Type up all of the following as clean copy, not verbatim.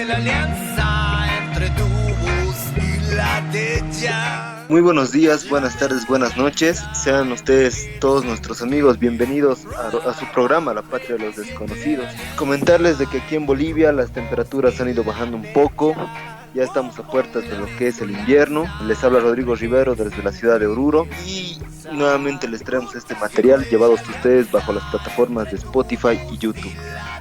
la alianza entre tu voz y la de ella. Muy buenos días, buenas tardes, buenas noches. Sean ustedes, todos nuestros amigos, bienvenidos a su programa La Patria de los Desconocidos. Comentarles de que aquí en Bolivia las temperaturas han ido bajando un poco. Ya estamos a puertas de lo que es el invierno. Les habla Rodrigo Rivero desde la ciudad de Oruro y nuevamente les traemos este material llevado a ustedes bajo las plataformas de Spotify y YouTube.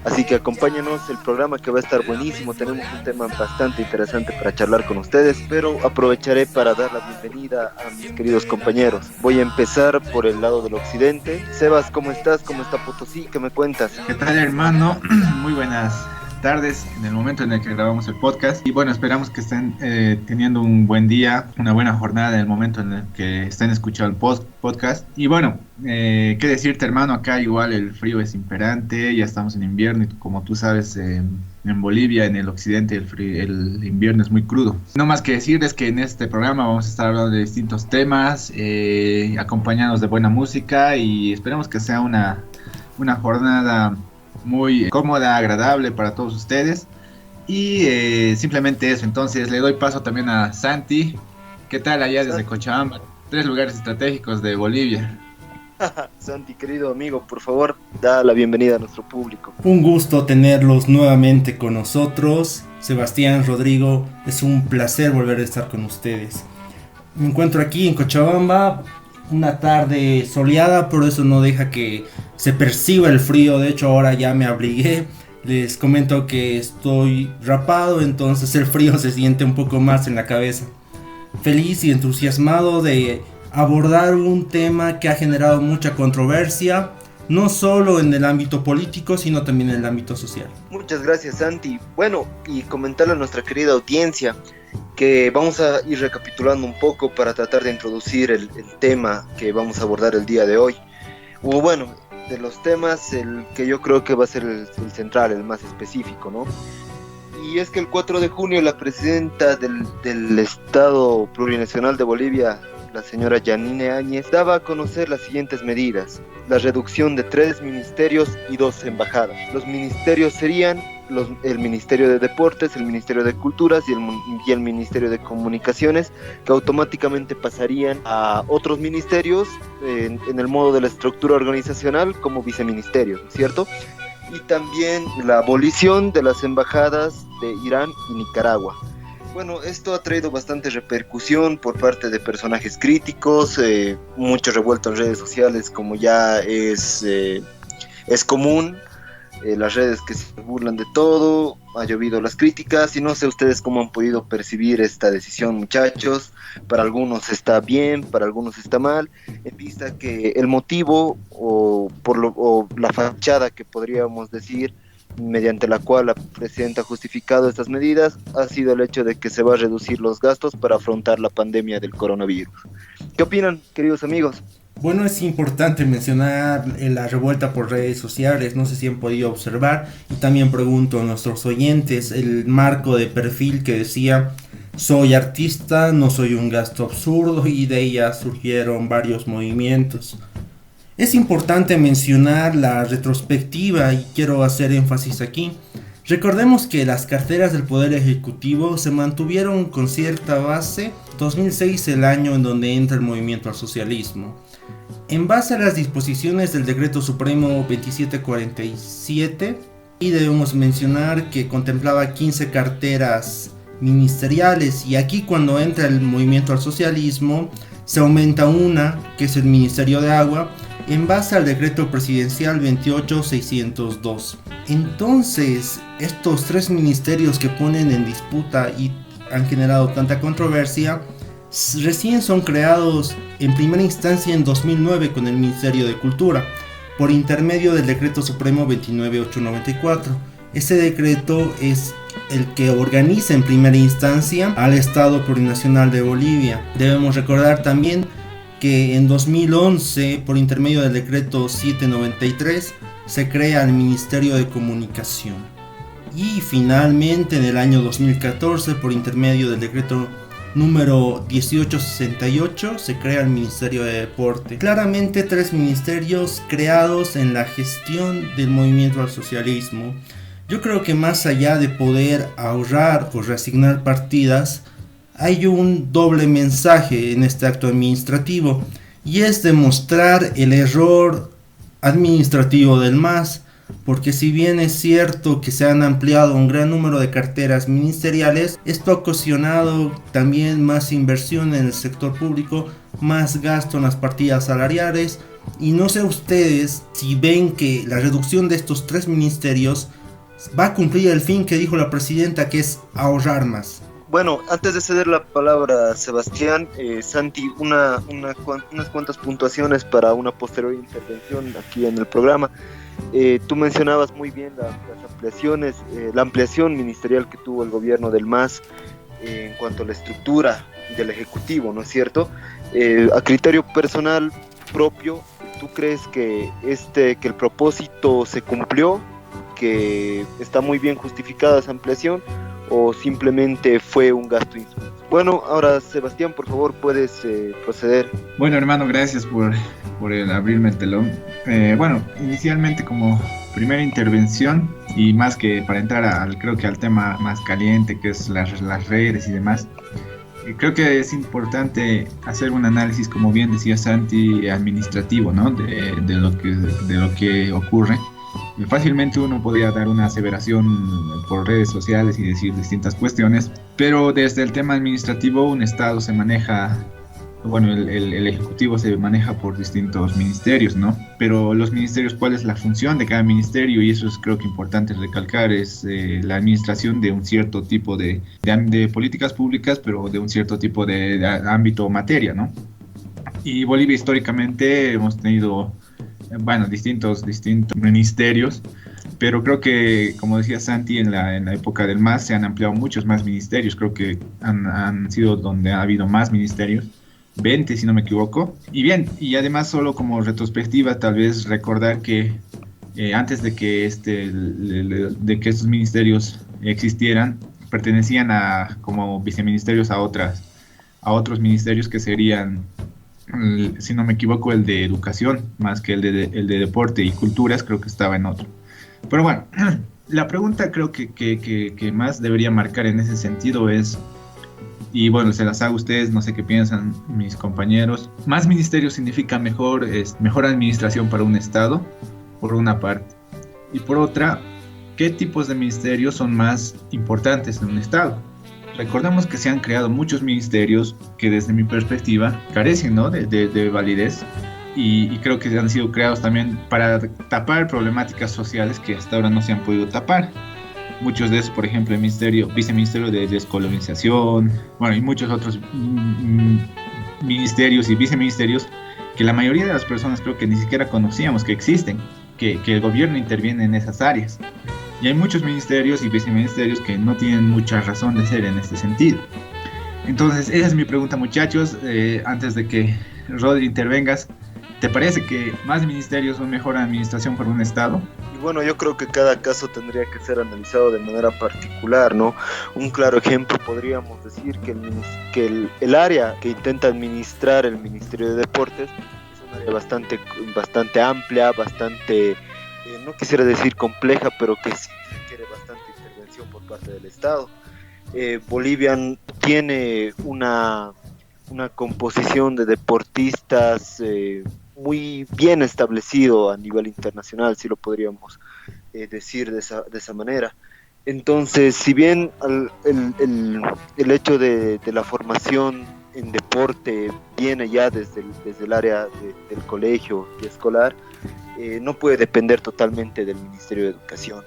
Así que acompáñanos, el programa que va a estar buenísimo. Tenemos un tema bastante interesante para charlar con ustedes, pero aprovecharé para dar la bienvenida a mis queridos compañeros. Voy a empezar por el lado del occidente. Sebas, ¿cómo estás? ¿Cómo está Potosí? ¿Qué me cuentas? ¿Qué tal, hermano? Muy buenas tardes en el momento en el que grabamos el podcast y bueno, esperamos que estén teniendo un buen día, una buena jornada en el momento en el que estén escuchando el podcast. Y bueno, qué decirte, hermano, acá igual el frío es imperante, ya estamos en invierno y como tú sabes, en Bolivia, en el occidente, el invierno es muy crudo. No más que decirles que en este programa vamos a estar hablando de distintos temas, acompañados de buena música, y esperemos que sea una jornada muy cómoda, agradable para todos ustedes. Y simplemente eso. Entonces le doy paso también a Santi. ¿Qué tal allá desde Cochabamba? 3 lugares estratégicos de Bolivia. Santi, querido amigo, por favor, da la bienvenida a nuestro público. Un gusto tenerlos nuevamente con nosotros. Sebastián, Rodrigo, es un placer volver a estar con ustedes. Me encuentro aquí en Cochabamba, una tarde soleada, pero eso no deja que se perciba el frío. De hecho, ahora ya me abrigué. Les comento que estoy rapado, entonces el frío se siente un poco más en la cabeza. Feliz y entusiasmado de abordar un tema que ha generado mucha controversia, no solo en el ámbito político, sino también en el ámbito social. Muchas gracias, Santi. Bueno, y comentarle a nuestra querida audiencia que vamos a ir recapitulando un poco para tratar de introducir el tema que vamos a abordar el día de hoy. O bueno, de los temas, el que yo creo que va a ser el central, el más específico, ¿no? Y es que el 4 de junio la presidenta del Estado Plurinacional de Bolivia, la señora Yanine Áñez, daba a conocer las siguientes medidas: la reducción de 3 ministerios y 2 embajadas. Los ministerios serían el Ministerio de Deportes, el Ministerio de Culturas y el Ministerio de Comunicaciones, que automáticamente pasarían a otros ministerios en el modo de la estructura organizacional como viceministerio, ¿cierto? Y también la abolición de las embajadas de Irán y Nicaragua. Bueno, esto ha traído bastante repercusión por parte de personajes críticos, mucho revuelto en redes sociales, como ya es común. Las redes que se burlan de todo, ha llovido las críticas, y no sé ustedes cómo han podido percibir esta decisión, muchachos. Para algunos está bien, para algunos está mal, en vista que el motivo o la fachada que podríamos decir mediante la cual la presidenta ha justificado estas medidas ha sido el hecho de que se va a reducir los gastos para afrontar la pandemia del coronavirus. ¿Qué opinan, queridos amigos? Bueno, es importante mencionar la revuelta por redes sociales, no sé si han podido observar, y también pregunto a nuestros oyentes el marco de perfil que decía: soy artista, no soy un gasto absurdo, y de ella surgieron varios movimientos. Es importante mencionar la retrospectiva y quiero hacer énfasis aquí. Recordemos que las carteras del Poder Ejecutivo se mantuvieron con cierta base. 2006 el año en donde entra el movimiento al socialismo. En base a las disposiciones del Decreto Supremo 2747, y debemos mencionar que contemplaba 15 carteras ministeriales, y aquí cuando entra el movimiento al socialismo se aumenta una, que es el Ministerio de Agua, en base al decreto presidencial 28602. Entonces, estos 3 ministerios que ponen en disputa y han generado tanta controversia, recién son creados en primera instancia en 2009 con el Ministerio de Cultura, por intermedio del decreto supremo 29894. Ese decreto es el que organiza en primera instancia al Estado Plurinacional de Bolivia. Debemos recordar también que en 2011, por intermedio del decreto 793, se crea el Ministerio de Comunicación. Y finalmente en el año 2014, por intermedio del decreto número 1868, se crea el Ministerio de Deporte. Claramente 3 ministerios creados en la gestión del movimiento al socialismo. Yo creo que más allá de poder ahorrar o reasignar partidas, hay un doble mensaje en este acto administrativo, y es demostrar el error administrativo del MAS, porque si bien es cierto que se han ampliado un gran número de carteras ministeriales, esto ha ocasionado también más inversión en el sector público, más gasto en las partidas salariales, y no sé ustedes si ven que la reducción de estos 3 ministerios va a cumplir el fin que dijo la presidenta, que es ahorrar más. Bueno, antes de ceder la palabra a Sebastián, Santi, unas cuantas puntuaciones para una posterior intervención aquí en el programa. Tú mencionabas muy bien las ampliaciones, la ampliación ministerial que tuvo el gobierno del MAS en cuanto a la estructura del Ejecutivo, ¿no es cierto? A criterio personal propio, ¿tú crees que el propósito se cumplió, que está muy bien justificada esa ampliación, o simplemente fue un gasto insuficiente? Bueno, ahora Sebastián, por favor, puedes proceder. Bueno, hermano, gracias por abrirme el telón. Bueno, inicialmente como primera intervención, y más que para entrar creo que al tema más caliente, que es las redes y demás, creo que es importante hacer un análisis, como bien decía Santi, administrativo, ¿no? de lo que ocurre. Fácilmente uno podría dar una aseveración por redes sociales y decir distintas cuestiones, pero desde el tema administrativo un Estado se maneja, bueno, el Ejecutivo se maneja por distintos ministerios, ¿no? Pero los ministerios, ¿cuál es la función de cada ministerio? Y eso es, creo que importante recalcar, es la administración de un cierto tipo de políticas públicas, pero de un cierto tipo de ámbito o materia, ¿no? Y Bolivia históricamente hemos tenido, bueno, distintos ministerios, pero creo que, como decía Santi, en la época del MAS se han ampliado muchos más ministerios. Creo que han sido donde ha habido más ministerios, 20 si no me equivoco. Y bien, y además solo como retrospectiva, tal vez recordar que antes de que estos ministerios existieran, pertenecían como viceministerios a otros ministerios que serían, si no me equivoco, el de educación, más que el de deporte y culturas, creo que estaba en otro. Pero bueno, la pregunta creo que más debería marcar en ese sentido es, y bueno, se las hago a ustedes, no sé qué piensan mis compañeros, ¿más ministerios significa mejor administración para un Estado? Por una parte. Y por otra, ¿qué tipos de ministerios son más importantes en un Estado? Recordemos que se han creado muchos ministerios que desde mi perspectiva carecen, ¿no? de validez, y creo que han sido creados también para tapar problemáticas sociales que hasta ahora no se han podido tapar. Muchos de esos, por ejemplo, el viceministerio de descolonización, bueno, y muchos otros ministerios y viceministerios que la mayoría de las personas creo que ni siquiera conocíamos que existen, que el gobierno interviene en esas áreas. Y hay muchos ministerios y viceministerios que no tienen mucha razón de ser en este sentido. Entonces, esa es mi pregunta, muchachos. Antes de que Rodri intervengas, ¿te parece que más ministerios son mejor administración para un Estado? Y bueno, yo creo que cada caso tendría que ser analizado de manera particular, ¿no? Un claro ejemplo podríamos decir que el área que intenta administrar el Ministerio de Deportes es un área bastante amplia, bastante, no quisiera decir compleja, pero que sí requiere bastante intervención por parte del Estado. Bolivia tiene una composición de deportistas muy bien establecido a nivel internacional, si lo podríamos decir de esa manera. Entonces, si bien el hecho de la formación en deporte viene ya desde el área del colegio y escolar, no puede depender totalmente del Ministerio de Educación.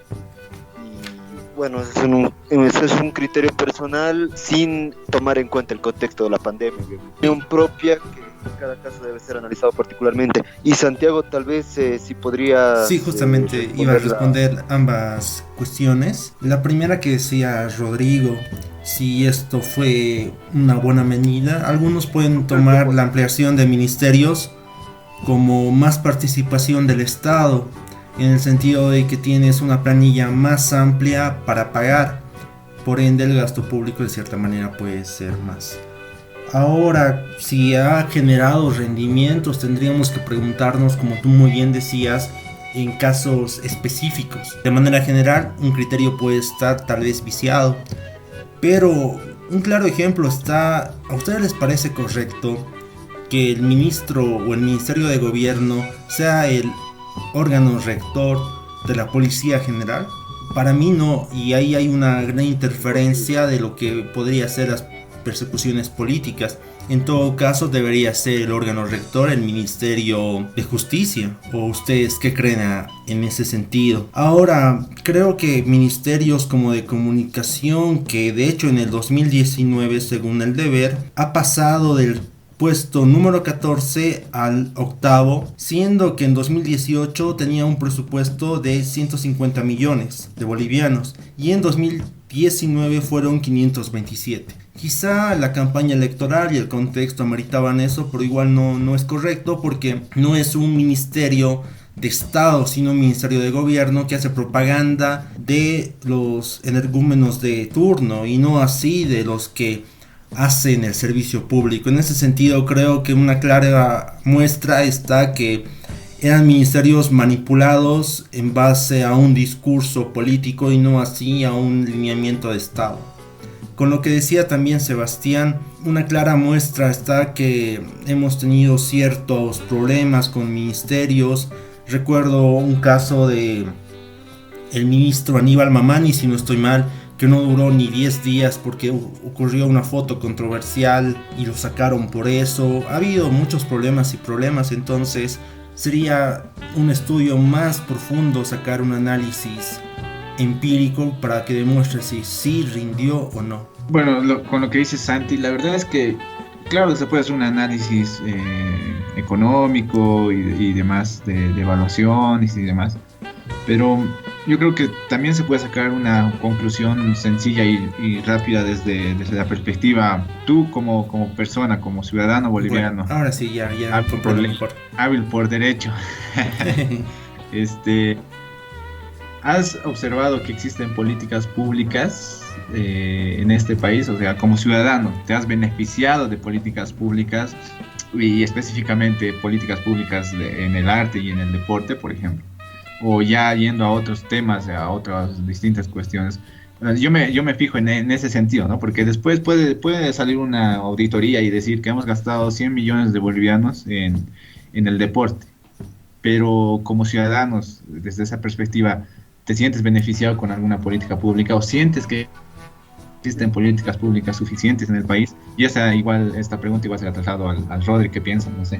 Y bueno, eso es un criterio personal sin tomar en cuenta el contexto de la pandemia. Opinión propia que cada caso debe ser analizado particularmente. Y Santiago, tal vez si podría... Sí, justamente iba a responder ambas cuestiones. La primera que decía Rodrigo, si esto fue una buena medida. Algunos pueden tomar la ampliación de ministerios como más participación del Estado, en el sentido de que tienes una planilla más amplia para pagar, por ende el gasto público de cierta manera puede ser más. Ahora, si ha generado rendimientos, tendríamos que preguntarnos, como tú muy bien decías, en casos específicos. De manera general, un criterio puede estar tal vez viciado, pero un claro ejemplo está: ¿a ustedes les parece correcto que el ministro o el ministerio de gobierno sea el órgano rector de la Policía General? Para mí no, y ahí hay una gran interferencia de lo que podría ser las persecuciones políticas. En todo caso, debería ser el órgano rector el Ministerio de Justicia. ¿O ustedes qué creen en ese sentido? Ahora, creo que ministerios como de comunicación, que de hecho en el 2019, según el Deber, ha pasado del puesto número 14 al octavo, siendo que en 2018 tenía un presupuesto de 150 millones de bolivianos y en 2019 fueron 527. Quizá la campaña electoral y el contexto ameritaban eso, pero igual no es correcto, porque no es un ministerio de Estado, sino un ministerio de gobierno que hace propaganda de los energúmenos de turno y no así de los que hacen el servicio público. En ese sentido, creo que una clara muestra está que eran ministerios manipulados en base a un discurso político y no así a un lineamiento de Estado. Con lo que decía también Sebastián, una clara muestra está que hemos tenido ciertos problemas con ministerios. Recuerdo un caso de el ministro Aníbal Mamani, si no estoy mal, que no duró ni 10 días porque ocurrió una foto controversial y lo sacaron por eso. Ha habido muchos problemas, entonces sería un estudio más profundo, sacar un análisis empírico para que demuestre si sí rindió o no. Bueno, con lo que dice Santi, la verdad es que claro que se puede hacer un análisis económico y demás, de evaluaciones y demás, pero yo creo que también se puede sacar una conclusión sencilla y rápida desde la perspectiva, tú como persona, como ciudadano boliviano. Bueno, ahora sí, ya comprendo mejor. Hábil por derecho. ¿Has observado que existen políticas públicas en este país? O sea, como ciudadano, ¿te has beneficiado de políticas públicas y específicamente políticas públicas en el arte y en el deporte, por ejemplo? O ya yendo a otros temas, a otras distintas cuestiones. Yo me fijo en ese sentido, ¿no? Porque después puede salir una auditoría y decir que hemos gastado 100 millones de bolivianos en el deporte. Pero como ciudadanos, desde esa perspectiva, ¿te sientes beneficiado con alguna política pública o sientes que existen políticas públicas suficientes en el país? Y esta pregunta igual se la ha tratado al Rodri, ¿qué piensa? No sé.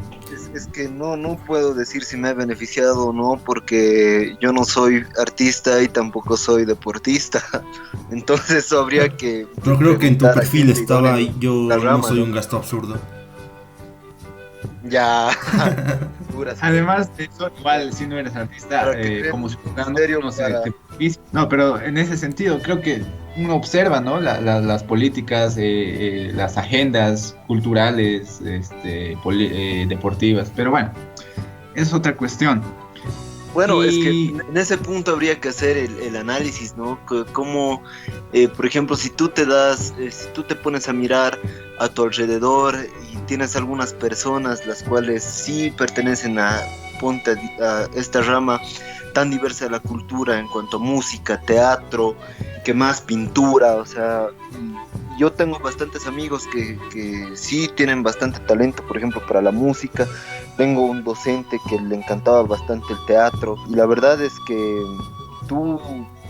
Es que no puedo decir si me ha beneficiado o no, porque yo no soy artista y tampoco soy deportista. Entonces eso habría que... Pero creo que en tu perfil estaba ahí, yo no soy un gasto absurdo. Ya. Además de eso, igual si no eres artista, como ciudadano, no sé, no, pero en ese sentido creo que uno observa, ¿no? Las políticas, las agendas culturales, deportivas, pero bueno, es otra cuestión. Bueno, es que en ese punto habría que hacer el análisis, ¿no? Como, por ejemplo, si tú te pones a mirar a tu alrededor y tienes algunas personas las cuales sí pertenecen a esta rama tan diversa de la cultura en cuanto a música, teatro, que más pintura, o sea, yo tengo bastantes amigos que sí tienen bastante talento, por ejemplo, para la música. Tengo un docente que le encantaba bastante el teatro, y la verdad es que tú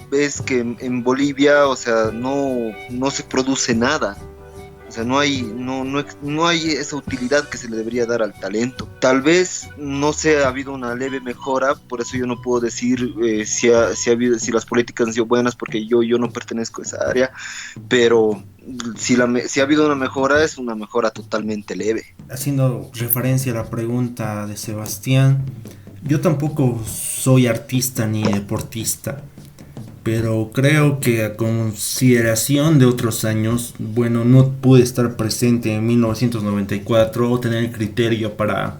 ves que en Bolivia, o sea, no se produce nada. O sea, no hay esa utilidad que se le debería dar al talento. Tal vez no ha habido una leve mejora, por eso yo no puedo decir si las políticas han sido buenas, porque yo no pertenezco a esa área, pero si ha habido una mejora, es una mejora totalmente leve. Haciendo referencia a la pregunta de Sebastián, yo tampoco soy artista ni deportista, pero creo que a consideración de otros años, bueno, no pude estar presente en 1994 o tener el criterio para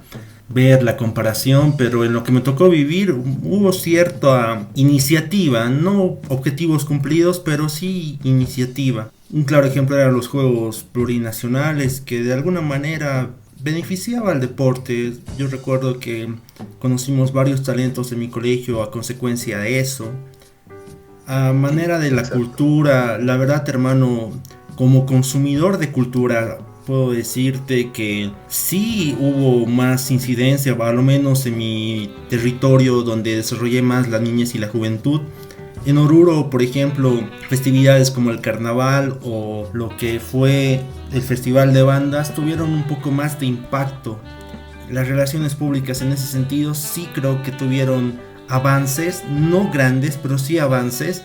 ver la comparación, pero en lo que me tocó vivir hubo cierta iniciativa, no objetivos cumplidos, pero sí iniciativa. Un claro ejemplo eran los Juegos Plurinacionales, que de alguna manera beneficiaba al deporte. Yo recuerdo que conocimos varios talentos en mi colegio a consecuencia de eso. A manera de la Exacto. cultura, la verdad, hermano, como consumidor de cultura, puedo decirte que sí hubo más incidencia, a lo menos en mi territorio donde desarrollé más la niñez y la juventud. En Oruro, por ejemplo, festividades como el carnaval o lo que fue el festival de bandas tuvieron un poco más de impacto. Las relaciones públicas en ese sentido sí creo que tuvieron avances, no grandes, pero sí avances.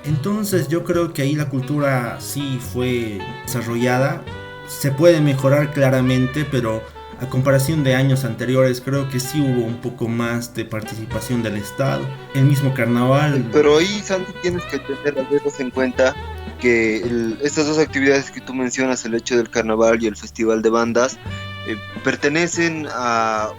Entonces yo creo que ahí la cultura sí fue desarrollada. Se puede mejorar claramente, pero a comparación de años anteriores creo que sí hubo un poco más de participación del Estado. El mismo carnaval. Pero ahí, Santi, tienes que tener las veces en cuenta que estas dos actividades que tú mencionas, el hecho del carnaval y el festival de bandas, pertenecen a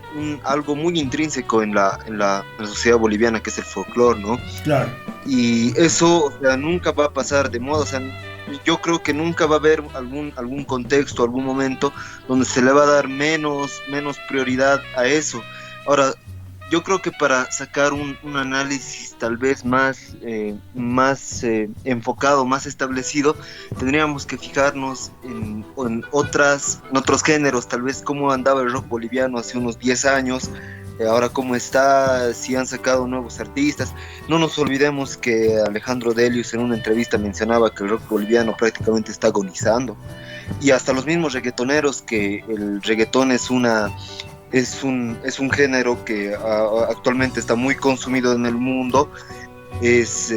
algo muy intrínseco en la sociedad boliviana, que es el folclore, ¿no? Claro. Y eso, o sea, nunca va a pasar de moda, o sea, yo creo que nunca va a haber algún contexto, algún momento donde se le va a dar menos prioridad a eso. Ahora, yo creo que para sacar un análisis tal vez más enfocado, más establecido, tendríamos que fijarnos en otros géneros, tal vez cómo andaba el rock boliviano hace unos 10 años, ahora cómo está, si han sacado nuevos artistas. No nos olvidemos que Alejandro Delius en una entrevista mencionaba que el rock boliviano prácticamente está agonizando, y hasta los mismos reggaetoneros, que el reggaetón es un género que actualmente está muy consumido en el mundo.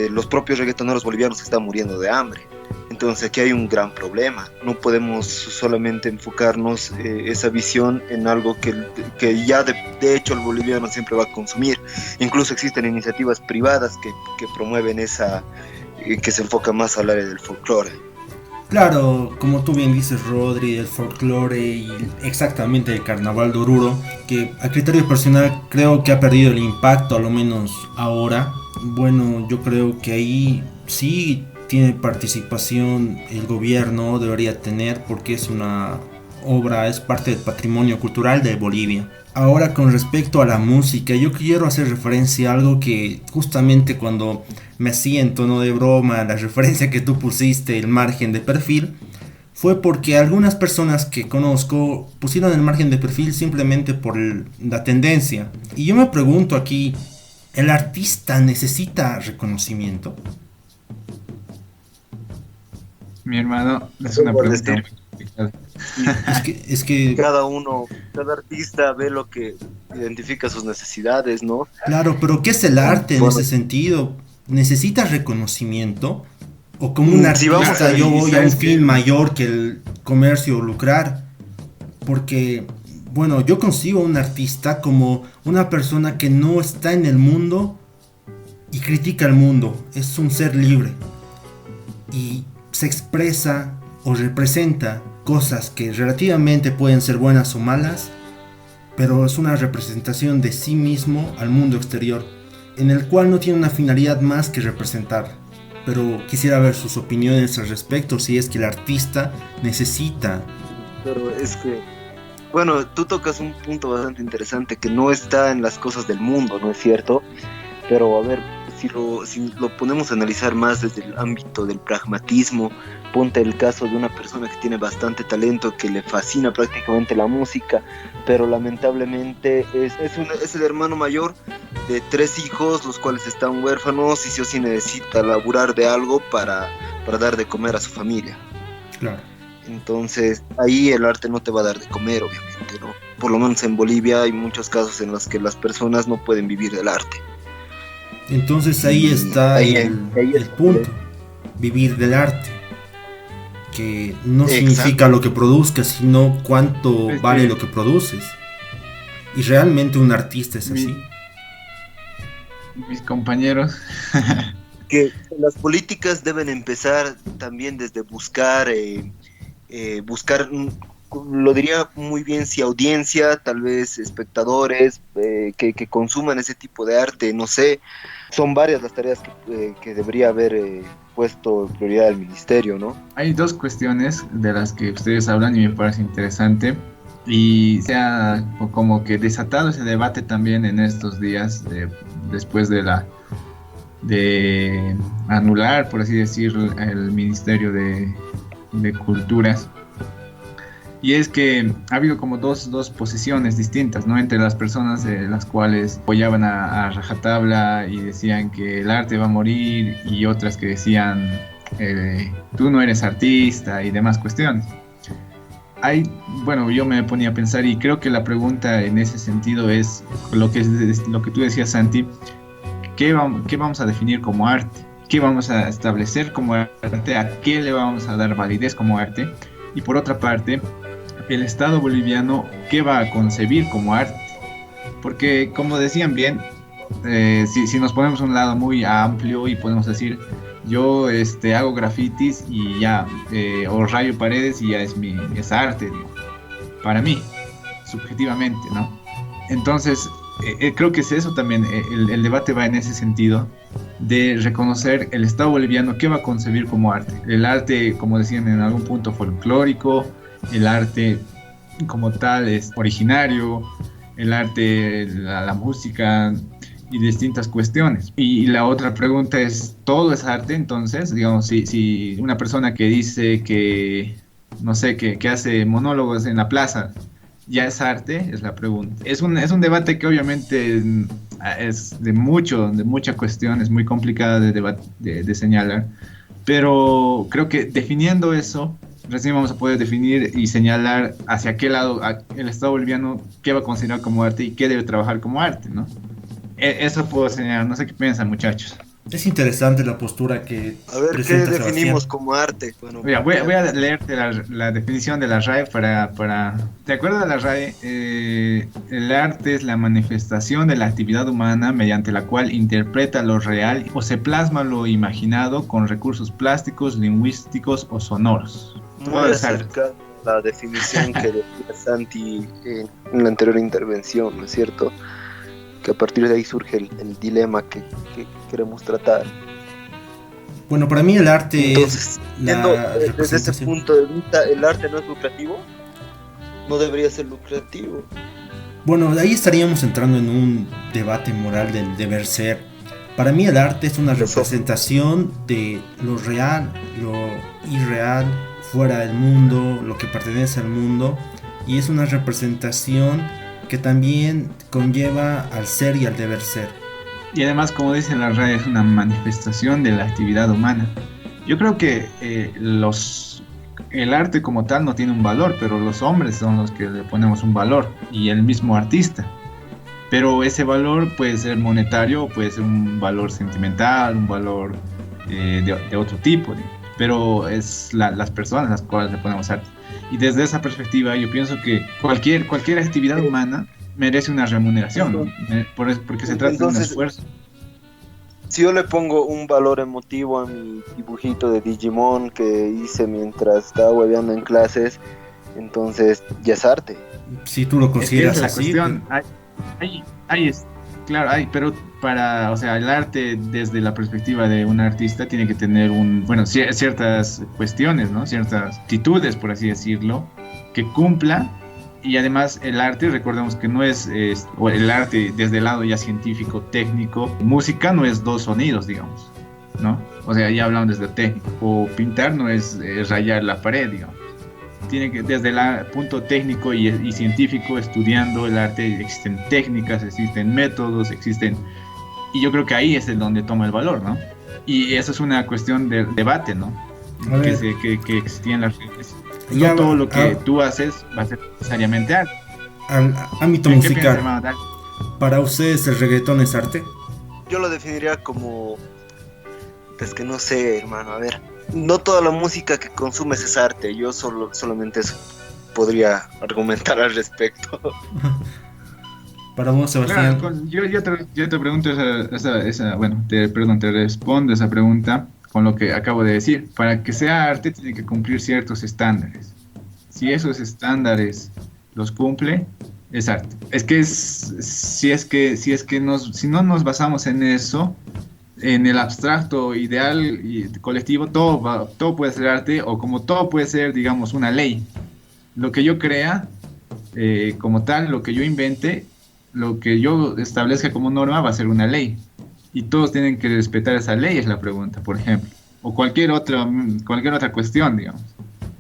Los propios reggaetoneros bolivianos están muriendo de hambre. Entonces aquí hay un gran problema. No podemos solamente enfocarnos esa visión en algo que ya de hecho el boliviano siempre va a consumir. Incluso existen iniciativas privadas que promueven que se enfoca más al área del folclore. Claro, como tú bien dices, Rodri, el folclore y exactamente el carnaval de Oruro, que a criterio personal creo que ha perdido el impacto, a lo menos ahora. Bueno, yo creo que ahí sí tiene participación el gobierno, debería tener, porque es una obra, es parte del patrimonio cultural de Bolivia. Ahora, con respecto a la música, yo quiero hacer referencia a algo que justamente cuando me hacía en tono de broma la referencia que tú pusiste, el margen de perfil, fue porque algunas personas que conozco pusieron el margen de perfil simplemente por la tendencia. Y yo me pregunto aquí, ¿el artista necesita reconocimiento? Mi hermano, es una pregunta muy complicada. Es que Cada artista ve lo que identifica sus necesidades, ¿no? claro, pero ¿qué es el arte en Bueno, ese sentido? ¿Necesita reconocimiento? ¿O como un si vamos artista a yo voy a un divisar, fin mayor que el comercio o lucrar? Porque, bueno, yo concibo a un artista como una persona que no está en el mundo y critica el mundo. Es un ser libre y se expresa o representa cosas que relativamente pueden ser buenas o malas, pero es una representación de sí mismo al mundo exterior, en el cual no tiene una finalidad más que representar. Pero quisiera ver sus opiniones al respecto, si es que el artista necesita. pero es que, bueno, tú tocas un punto bastante interesante que no está en las cosas del mundo, ¿no es cierto? Pero a ver, si lo ponemos a analizar más desde el ámbito del pragmatismo, ponte el caso de una persona que tiene bastante talento, que le fascina prácticamente la música, pero lamentablemente es el hermano mayor de 3 hijos, los cuales están huérfanos, y sí o sí necesita laburar de algo para dar de comer a su familia. Claro. Entonces ahí el arte no te va a dar de comer, obviamente, ¿no? Por lo menos en Bolivia hay muchos casos en los que las personas no pueden vivir del arte. Entonces ahí está Ahí el punto, vivir del arte, que no Exacto. significa lo que produzcas, sino cuánto Es vale que- lo que produces. Y realmente un artista es así. Mis compañeros, Que las políticas deben empezar también desde buscar, lo diría muy bien, si audiencia, tal vez espectadores que consuman ese tipo de arte, no sé. Son varias las tareas que debería haber puesto prioridad al ministerio, ¿no? hay dos cuestiones de las que ustedes hablan y me parece interesante. y se ha como que desatado ese debate también en estos días, después de anular, por así decir, el Ministerio de Culturas. Y es que ha habido como dos posiciones distintas, ¿no? Entre las personas las cuales apoyaban a rajatabla y decían que el arte va a morir, y otras que decían tú no eres artista y demás cuestiones. Bueno, yo me ponía a pensar, y creo que la pregunta en ese sentido es lo que tú decías, Santi. ¿Qué vamos a definir como arte? ¿Qué vamos a establecer como arte? ¿A qué le vamos a dar validez como arte? Y por otra parte, el Estado boliviano, ¿qué va a concebir como arte? Porque, como decían bien, si nos ponemos un lado muy amplio y podemos decir, yo hago grafitis y ya, o rayo paredes y ya es arte, digo, para mí, subjetivamente, ¿no? Entonces, creo que es eso también, el debate va en ese sentido, de reconocer el Estado boliviano, ¿qué va a concebir como arte? El arte, como decían en algún punto, folclórico, el arte como tal es originario, el arte, la música y distintas cuestiones. Y la otra pregunta es, ¿todo es arte? Entonces, digamos, si una persona que dice que, no sé, que hace monólogos en la plaza, ¿ya es arte? Es la pregunta. Es un debate que obviamente es de mucha cuestión, es muy complicada de señalar, pero creo que definiendo eso, recién vamos a poder definir y señalar hacia qué lado el Estado boliviano, qué va a considerar como arte y qué debe trabajar como arte, ¿no? Eso puedo señalar, no sé qué piensan, muchachos. Es interesante la postura que A ver, ¿qué presenta definimos Sebastián. como arte? Bueno, Mira, voy a leerte la definición de la RAE para... ¿De acuerdo a la RAE? El arte es la manifestación de la actividad humana mediante la cual interpreta lo real o se plasma lo imaginado con recursos plásticos, lingüísticos o sonoros. muy acerca a la definición que decía Santi en la anterior intervención, ¿no es cierto? Que a partir de ahí surge el dilema que queremos tratar. Bueno, para mí el arte Entonces, es la desde ese representación. punto de vista, ¿el arte no es lucrativo? No debería ser lucrativo. Bueno, ahí estaríamos entrando en un debate moral del deber ser. Para mí el arte es una representación de lo real, lo irreal, fuera del mundo, lo que pertenece al mundo, y es una representación que también conlleva al ser y al deber ser. Y además, como dice la RAE, es una manifestación de la actividad humana. Yo creo que el arte como tal no tiene un valor, pero los hombres son los que le ponemos un valor, y el mismo artista. Pero ese valor puede ser monetario, puede ser un valor sentimental, un valor de otro tipo, pero es las personas las cuales le ponemos arte. Y desde esa perspectiva yo pienso que cualquier actividad humana merece una remuneración, ¿no? Porque se trata de un esfuerzo. Si yo le pongo un valor emotivo a mi dibujito de Digimon que hice mientras estaba hueveando en clases, entonces ya es arte. Si tú lo consideras Es la así, cuestión. Hay claro, pero o sea, el arte desde la perspectiva de un artista tiene que tener ciertas cuestiones, ¿no? Ciertas actitudes, por así decirlo, que cumpla. Y además el arte, recordemos que no es el arte desde el lado ya científico, técnico, música no es dos sonidos, digamos, ¿no? O sea, ya hablamos desde técnico, o pintar no es rayar la pared, digamos. Tiene que, desde el punto técnico y científico, estudiando el arte, existen técnicas, existen métodos, y yo creo que ahí es el donde toma el valor, ¿no? Y eso es una cuestión de debate, ¿no? Que existía en las redes. No todo lo que tú haces va a ser necesariamente arte. Al ámbito musical, ¿para ustedes el reggaetón es arte? Yo lo definiría como... Es que no sé, hermano, a ver. No toda la música que consumes es arte. Yo solamente eso podría argumentar al respecto. Para vos, Sebastián. Claro, yo te pregunto te respondo esa pregunta con lo que acabo de decir. Para que sea arte tiene que cumplir ciertos estándares. Si esos estándares los cumple, es arte. Es que si no nos basamos en eso, en el abstracto ideal y colectivo, todo puede ser arte, o como todo puede ser, digamos, una ley. Lo que yo crea como tal, lo que yo invente, lo que yo establezca como norma va a ser una ley. Y todos tienen que respetar esa ley, es la pregunta, por ejemplo. O cualquier otra cuestión, digamos.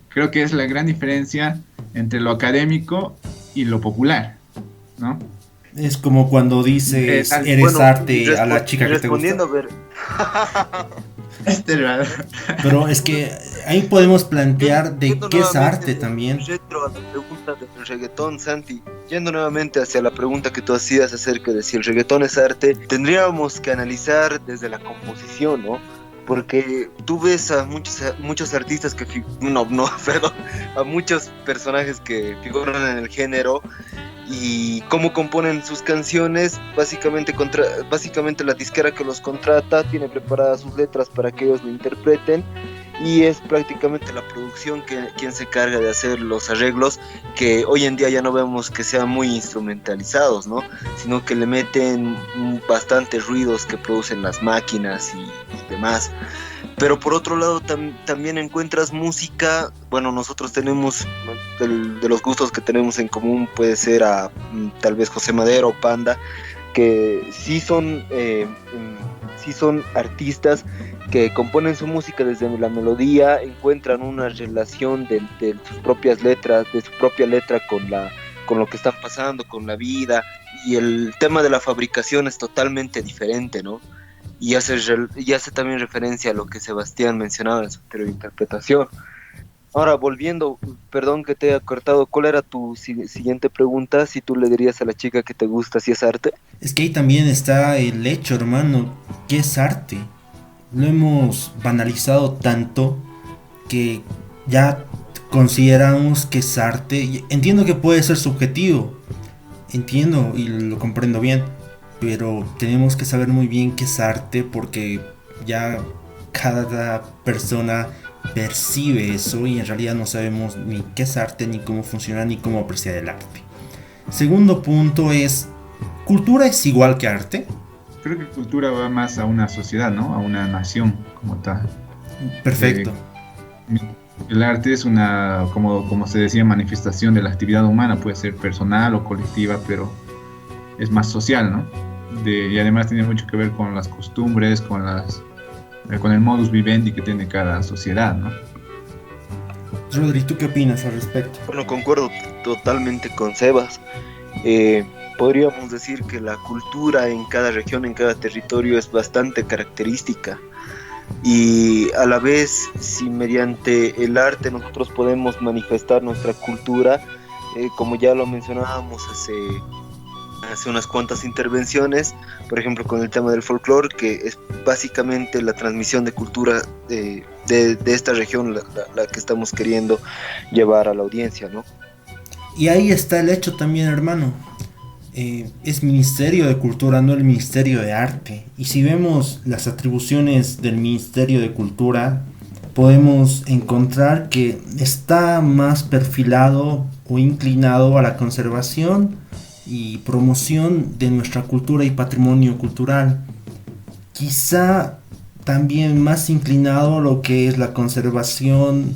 Creo que es la gran diferencia entre lo académico y lo popular, ¿no? Es como cuando dices, eres Bueno, arte a la chica que te gusta. respondiendo, a ver. Pero es que ahí podemos plantear de Yendo qué es nuevamente arte también. retro a la pregunta del reggaetón, Santi. Yendo nuevamente hacia la pregunta que tú hacías acerca de si el reggaetón es arte, tendríamos que analizar desde la composición, ¿no? Porque tú ves a muchos artistas que perdón, a muchos personajes que figuran en el género y cómo componen sus canciones. Básicamente la disquera que los contrata tiene preparadas sus letras para que ellos lo interpreten, y es prácticamente la producción quien se carga de hacer los arreglos, que hoy en día ya no vemos que sean muy instrumentalizados, ¿no? Sino que le meten bastantes ruidos que producen las máquinas y demás. Pero por otro lado también encuentras música. Bueno, nosotros tenemos, de los gustos que tenemos en común, puede ser tal vez José Madero o Panda, que sí son artistas que componen su música desde la melodía, encuentran una relación de sus propias letras, de su propia letra con lo que están pasando, con la vida, y el tema de la fabricación es totalmente diferente, ¿no? Y hace también referencia a lo que Sebastián mencionaba en su anterior interpretación. Ahora, volviendo, perdón que te haya cortado, ¿cuál era tu siguiente pregunta? Si tú le dirías a la chica que te gusta si es arte. Es que ahí también está el hecho, hermano, ¿qué es arte? Lo hemos banalizado tanto que ya consideramos que es arte. Y entiendo que puede ser subjetivo, entiendo y lo comprendo bien, pero tenemos que saber muy bien qué es arte, porque ya cada persona percibe eso y en realidad no sabemos ni qué es arte, ni cómo funciona, ni cómo apreciar el arte. Segundo punto es, ¿cultura es igual que arte? Creo que cultura va más a una sociedad, ¿no? A una nación como tal. Perfecto. El arte es una, como se decía, manifestación de la actividad humana, puede ser personal o colectiva, pero es más social, ¿no? Y además tiene mucho que ver con las costumbres, con el modus vivendi que tiene cada sociedad, ¿no? Rodri, ¿tú qué opinas al respecto? Bueno, concuerdo totalmente con Sebas. Podríamos decir que la cultura en cada región, en cada territorio, es bastante característica, y a la vez, si mediante el arte nosotros podemos manifestar nuestra cultura, como ya lo mencionábamos hace unas cuantas intervenciones, por ejemplo con el tema del folclore, que es básicamente la transmisión de cultura de esta región, la que estamos queriendo llevar a la audiencia, ¿no? Y ahí está el hecho también, hermano. Es Ministerio de Cultura, no el Ministerio de Arte. Y si vemos las atribuciones del Ministerio de Cultura, podemos encontrar que está más perfilado o inclinado a la conservación y promoción de nuestra cultura y patrimonio cultural. Quizá también más inclinado a lo que es la conservación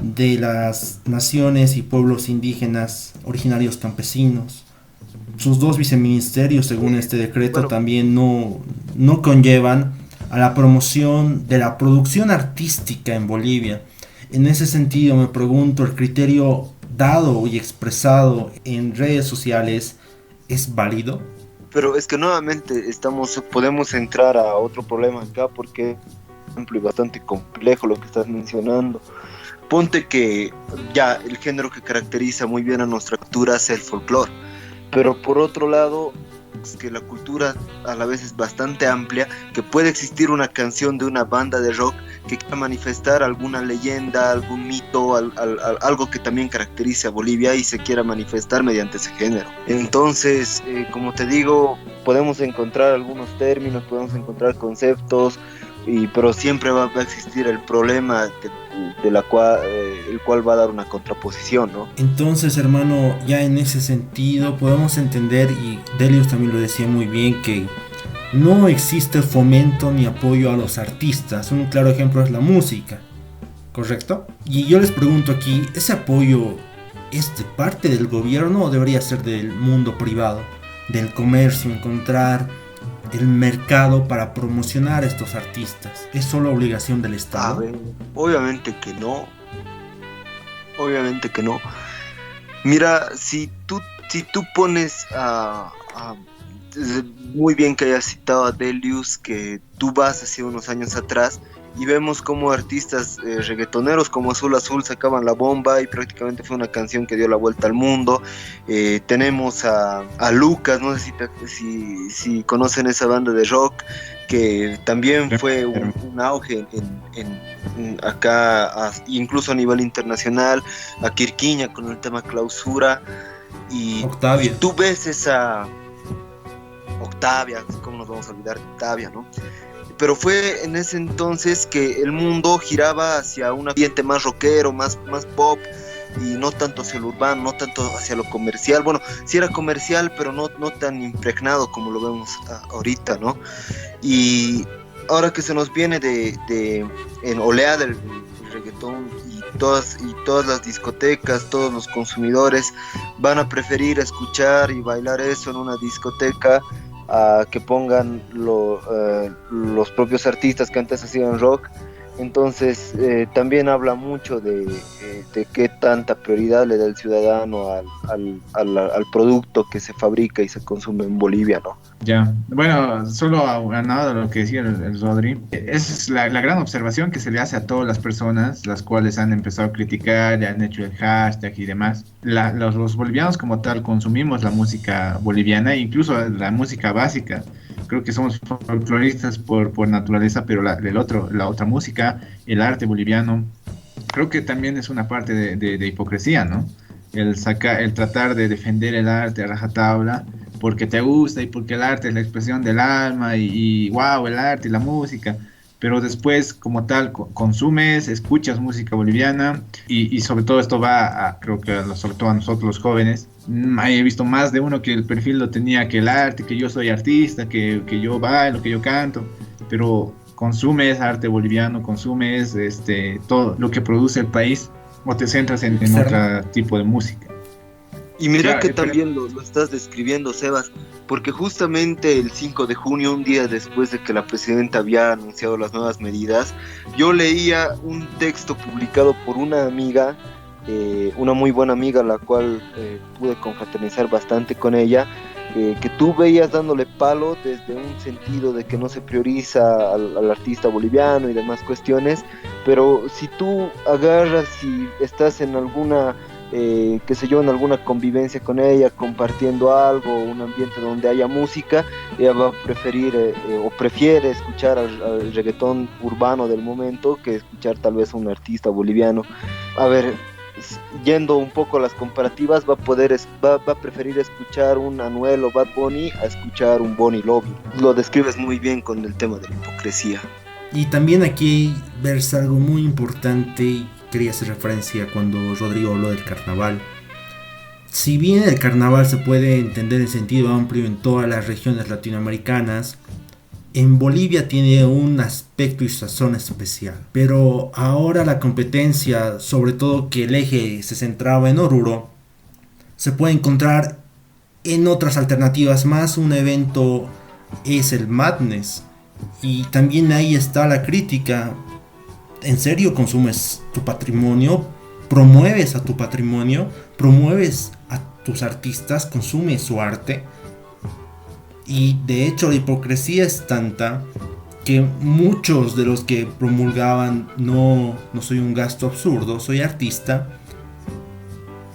de las naciones y pueblos indígenas originarios campesinos. Sus dos viceministerios, según este decreto, también no conllevan a la promoción de la producción artística en Bolivia. En ese sentido, me pregunto, ¿el criterio dado y expresado en redes sociales es válido? Pero es que nuevamente podemos entrar a otro problema acá, porque es amplio y bastante complejo lo que estás mencionando. Ponte que ya el género que caracteriza muy bien a nuestra cultura es el folclore, pero por otro lado es que la cultura a la vez es bastante amplia, que puede existir una canción de una banda de rock que quiera manifestar alguna leyenda, algún mito, algo que también caracterice a Bolivia y se quiera manifestar mediante ese género. Entonces, como te digo, podemos encontrar algunos términos, podemos encontrar conceptos, pero siempre va a existir el problema el cual va a dar una contraposición, ¿no? Entonces, hermano, ya en ese sentido podemos entender, y Delius también lo decía muy bien, que no existe fomento ni apoyo a los artistas. Un claro ejemplo es la música, ¿correcto? Y yo les pregunto aquí, ¿ese apoyo ¿es de parte del gobierno o debería ser del mundo privado, del comercio, encontrar el mercado para promocionar a estos artistas? ¿Es solo obligación del A Estado? ver, obviamente que no, obviamente que no. Mira, si tú pones muy bien que hayas citado a Delius, que tú vas hace unos años atrás y vemos como artistas reggaetoneros como Azul Azul sacaban la bomba y prácticamente fue una canción que dio la vuelta al mundo. Tenemos a Lucas, no sé si conocen esa banda de rock, que también fue un auge acá, incluso a nivel internacional, a Quirquiña con el tema Clausura, y Octavia. tú ves esa Octavia, ¿cómo nos vamos a olvidar de Octavia, no? Pero fue en ese entonces que el mundo giraba hacia un ambiente más rockero, más pop, y no tanto hacia lo urbano, no tanto hacia lo comercial. Bueno, sí era comercial, pero no tan impregnado como lo vemos ahorita, ¿no? Y ahora que se nos viene en oleada el reggaetón, y todas las discotecas, todos los consumidores van a preferir escuchar y bailar eso en una discoteca a que pongan los propios artistas que antes hacían rock. Entonces también habla mucho de qué tanta prioridad le da el ciudadano al producto que se fabrica y se consume en Bolivia, ¿no? Ya, bueno, solo aunado a lo que decía el Rodri, esa es la gran observación que se le hace a todas las personas, las cuales han empezado a criticar, ya han hecho el hashtag y demás. Los bolivianos como tal consumimos la música boliviana, incluso la música básica. Creo que somos folcloristas por naturaleza, pero la otra música, el arte boliviano, creo que también es una parte de hipocresía, ¿no? El tratar de defender el arte a rajatabla porque te gusta y porque el arte es la expresión del alma y wow, el arte y la música, pero después como tal consumes, escuchas música boliviana y sobre todo esto va creo que sobre todo a nosotros los jóvenes. He visto más de uno que el perfil lo tenía que el arte, que yo soy artista, que yo bailo, que yo canto, pero consumes arte boliviano, consumes todo lo que produce el país o te centras en otro tipo de música. Y mira Ya, que también lo estás describiendo, Sebas, porque justamente el 5 de junio, un día después de que la presidenta había anunciado las nuevas medidas, yo leía un texto publicado por una amiga, una muy buena amiga, la cual pude confraternizar bastante con ella, que tú veías dándole palo desde un sentido de que no se prioriza al artista boliviano y demás cuestiones, pero si tú agarras y estás en alguna qué sé yo, en alguna convivencia con ella, compartiendo algo, un ambiente donde haya música, ella va a preferir o prefiere escuchar al reggaetón urbano del momento que escuchar tal vez a un artista boliviano. A ver, yendo un poco a las comparativas, va a preferir escuchar un Anuel o Bad Bunny a escuchar un Bon Iver. Lo describes muy bien con el tema de la hipocresía. Y también aquí verse algo muy importante, y quería hacer referencia cuando Rodrigo habló del carnaval. Si bien el carnaval se puede entender en sentido amplio en todas las regiones latinoamericanas, en Bolivia tiene un aspecto y sazón especial. Pero ahora la competencia, sobre todo que el eje se centraba en Oruro, se puede encontrar en otras alternativas más. Un evento es el Madness, y también ahí está la crítica. ¿En serio consumes tu patrimonio? ¿Promueves a tu patrimonio? ¿Promueves a tus artistas? ¿Consumes su arte? Y de hecho la hipocresía es tanta que muchos de los que promulgaban no soy un gasto absurdo, soy artista,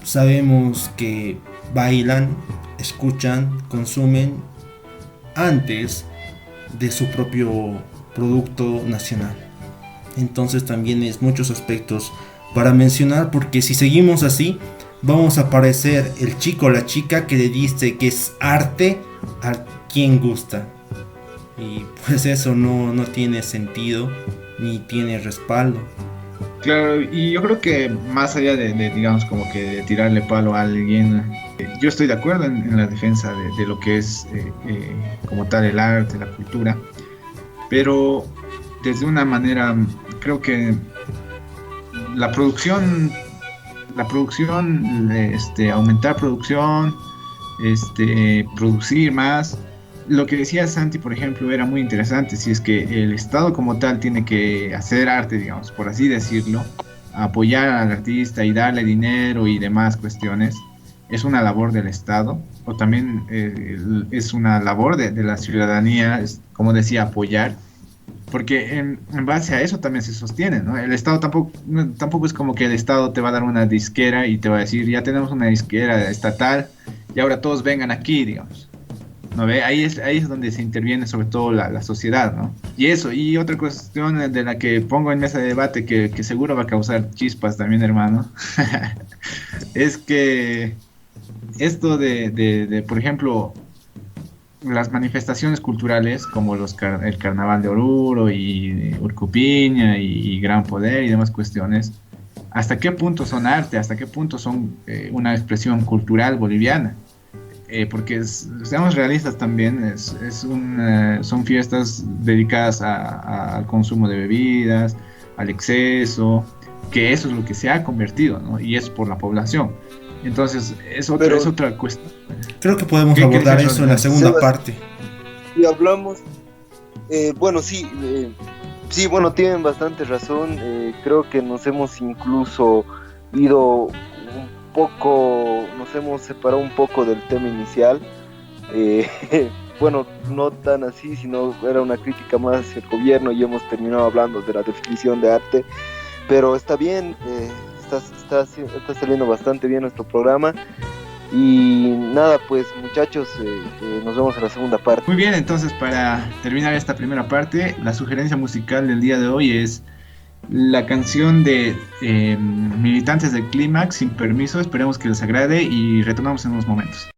sabemos que bailan, escuchan, consumen antes de su propio producto nacional. Entonces también es muchos aspectos para mencionar, porque si seguimos así vamos a parecer el chico o la chica que le dice que es arte a quien gusta, y pues eso no tiene sentido ni tiene respaldo. Claro, y yo creo que más allá de digamos como que de tirarle palo a alguien, yo estoy de acuerdo en la defensa de lo que es como tal el arte, la cultura, pero desde una manera, creo que la producción la producción, aumentar producción, producir más. Lo que decía Santi, por ejemplo, era muy interesante. Si es que el Estado como tal tiene que hacer arte, digamos, por así decirlo, apoyar al artista y darle dinero y demás cuestiones, es una labor del Estado, o también es una labor de la ciudadanía, como decía, apoyar, porque en base a eso también se sostiene, ¿no? El Estado tampoco es como que el Estado te va a dar una disquera y te va a decir, ya tenemos una disquera estatal y ahora todos vengan aquí, digamos. ¿No ve? Ahí es donde se interviene sobre todo la sociedad, ¿no? Y eso, y otra cuestión de la que pongo en mesa de debate que seguro va a causar chispas también, hermano, es que esto por ejemplo, las manifestaciones culturales como el Carnaval de Oruro y Urcupiña y Gran Poder y demás cuestiones, ¿hasta qué punto son arte? ¿Hasta qué punto son una expresión cultural boliviana? Porque seamos realistas también, son fiestas dedicadas al consumo de bebidas, al exceso, que eso es lo que se ha convertido, ¿no? Y es por la población. Entonces es otra cuestión. Creo que podemos abordar eso en la segunda parte. Y hablamos, bueno, sí, bueno, tienen bastante razón. Creo que nos hemos incluso ido nos hemos separado un poco del tema inicial. Bueno, no tan así, sino era una crítica más hacia el gobierno y hemos terminado hablando de la definición de arte, pero está bien, está saliendo bastante bien nuestro programa. Y nada, pues muchachos, nos vemos en la segunda parte. Muy bien, entonces para terminar esta primera parte, la sugerencia musical del día de hoy es la canción de Militantes del Clímax, Sin Permiso. Esperemos que les agrade y retornamos en unos momentos.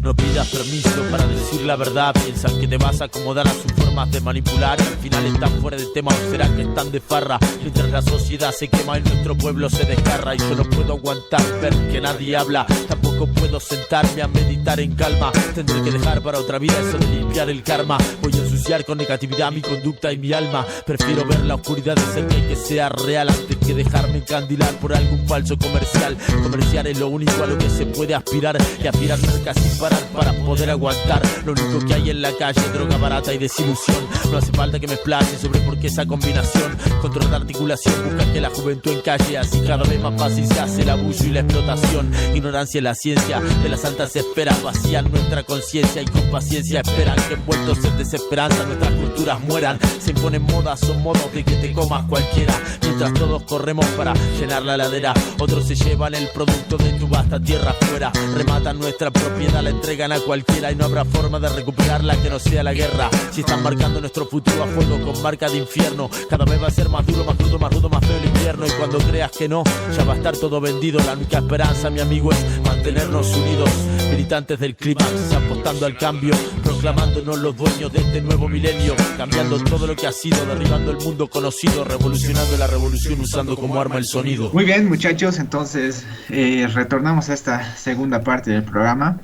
No pidas permiso para decir la verdad. Piensan que te vas a acomodar a sus formas de manipular y al final están fuera del tema o será que están de farra. Mientras la sociedad se quema y nuestro pueblo se desgarra y yo no puedo aguantar ver que nadie habla. Tampoco puedo sentarme a meditar en calma. Tendré que dejar para otra vida eso de limpiar el karma. Voy a ensuciar con negatividad mi conducta y mi alma. Prefiero ver la oscuridad de cerca y que sea real antes que dejarme encandilar por algún falso comercial. Comerciar es lo único a lo que se puede aspirar y aspirar nunca sin parar para poder aguantar. Lo único que hay en la calle es droga barata y desilusión. No hace falta que me explaye sobre por qué esa combinación. Control de articulación busca que la juventud encalle. Así cada vez más fácil se hace el abuso y la explotación. Ignorancia es la ciencia de las altas esferas. Vacían nuestra conciencia y con paciencia esperan que envueltos en desesperanza nuestras culturas mueran. Se imponen modas o modos de que te comas cualquiera. Mientras todos corremos para llenar la ladera, otros se llevan el producto de tu vasta tierra afuera. Rematan nuestra propiedad, la entregan a cualquiera y no habrá forma de recuperarla que no sea la guerra. Si están marcando nuestro futuro a fuego con marca de infierno, cada vez va a ser más duro, más crudo, más rudo, más feo el invierno. Y cuando creas que no, ya va a estar todo vendido. La única esperanza, mi amigo, es mantenernos unidos. Militantes del clímax, apostando al cambio, proclamándonos los dueños de este nuevo milenio, cambiando todo lo que ha sido, derribando el mundo conocido, revolucionando la revolución usando como arma el sonido. Muy bien, muchachos, entonces retornamos a esta segunda parte del programa.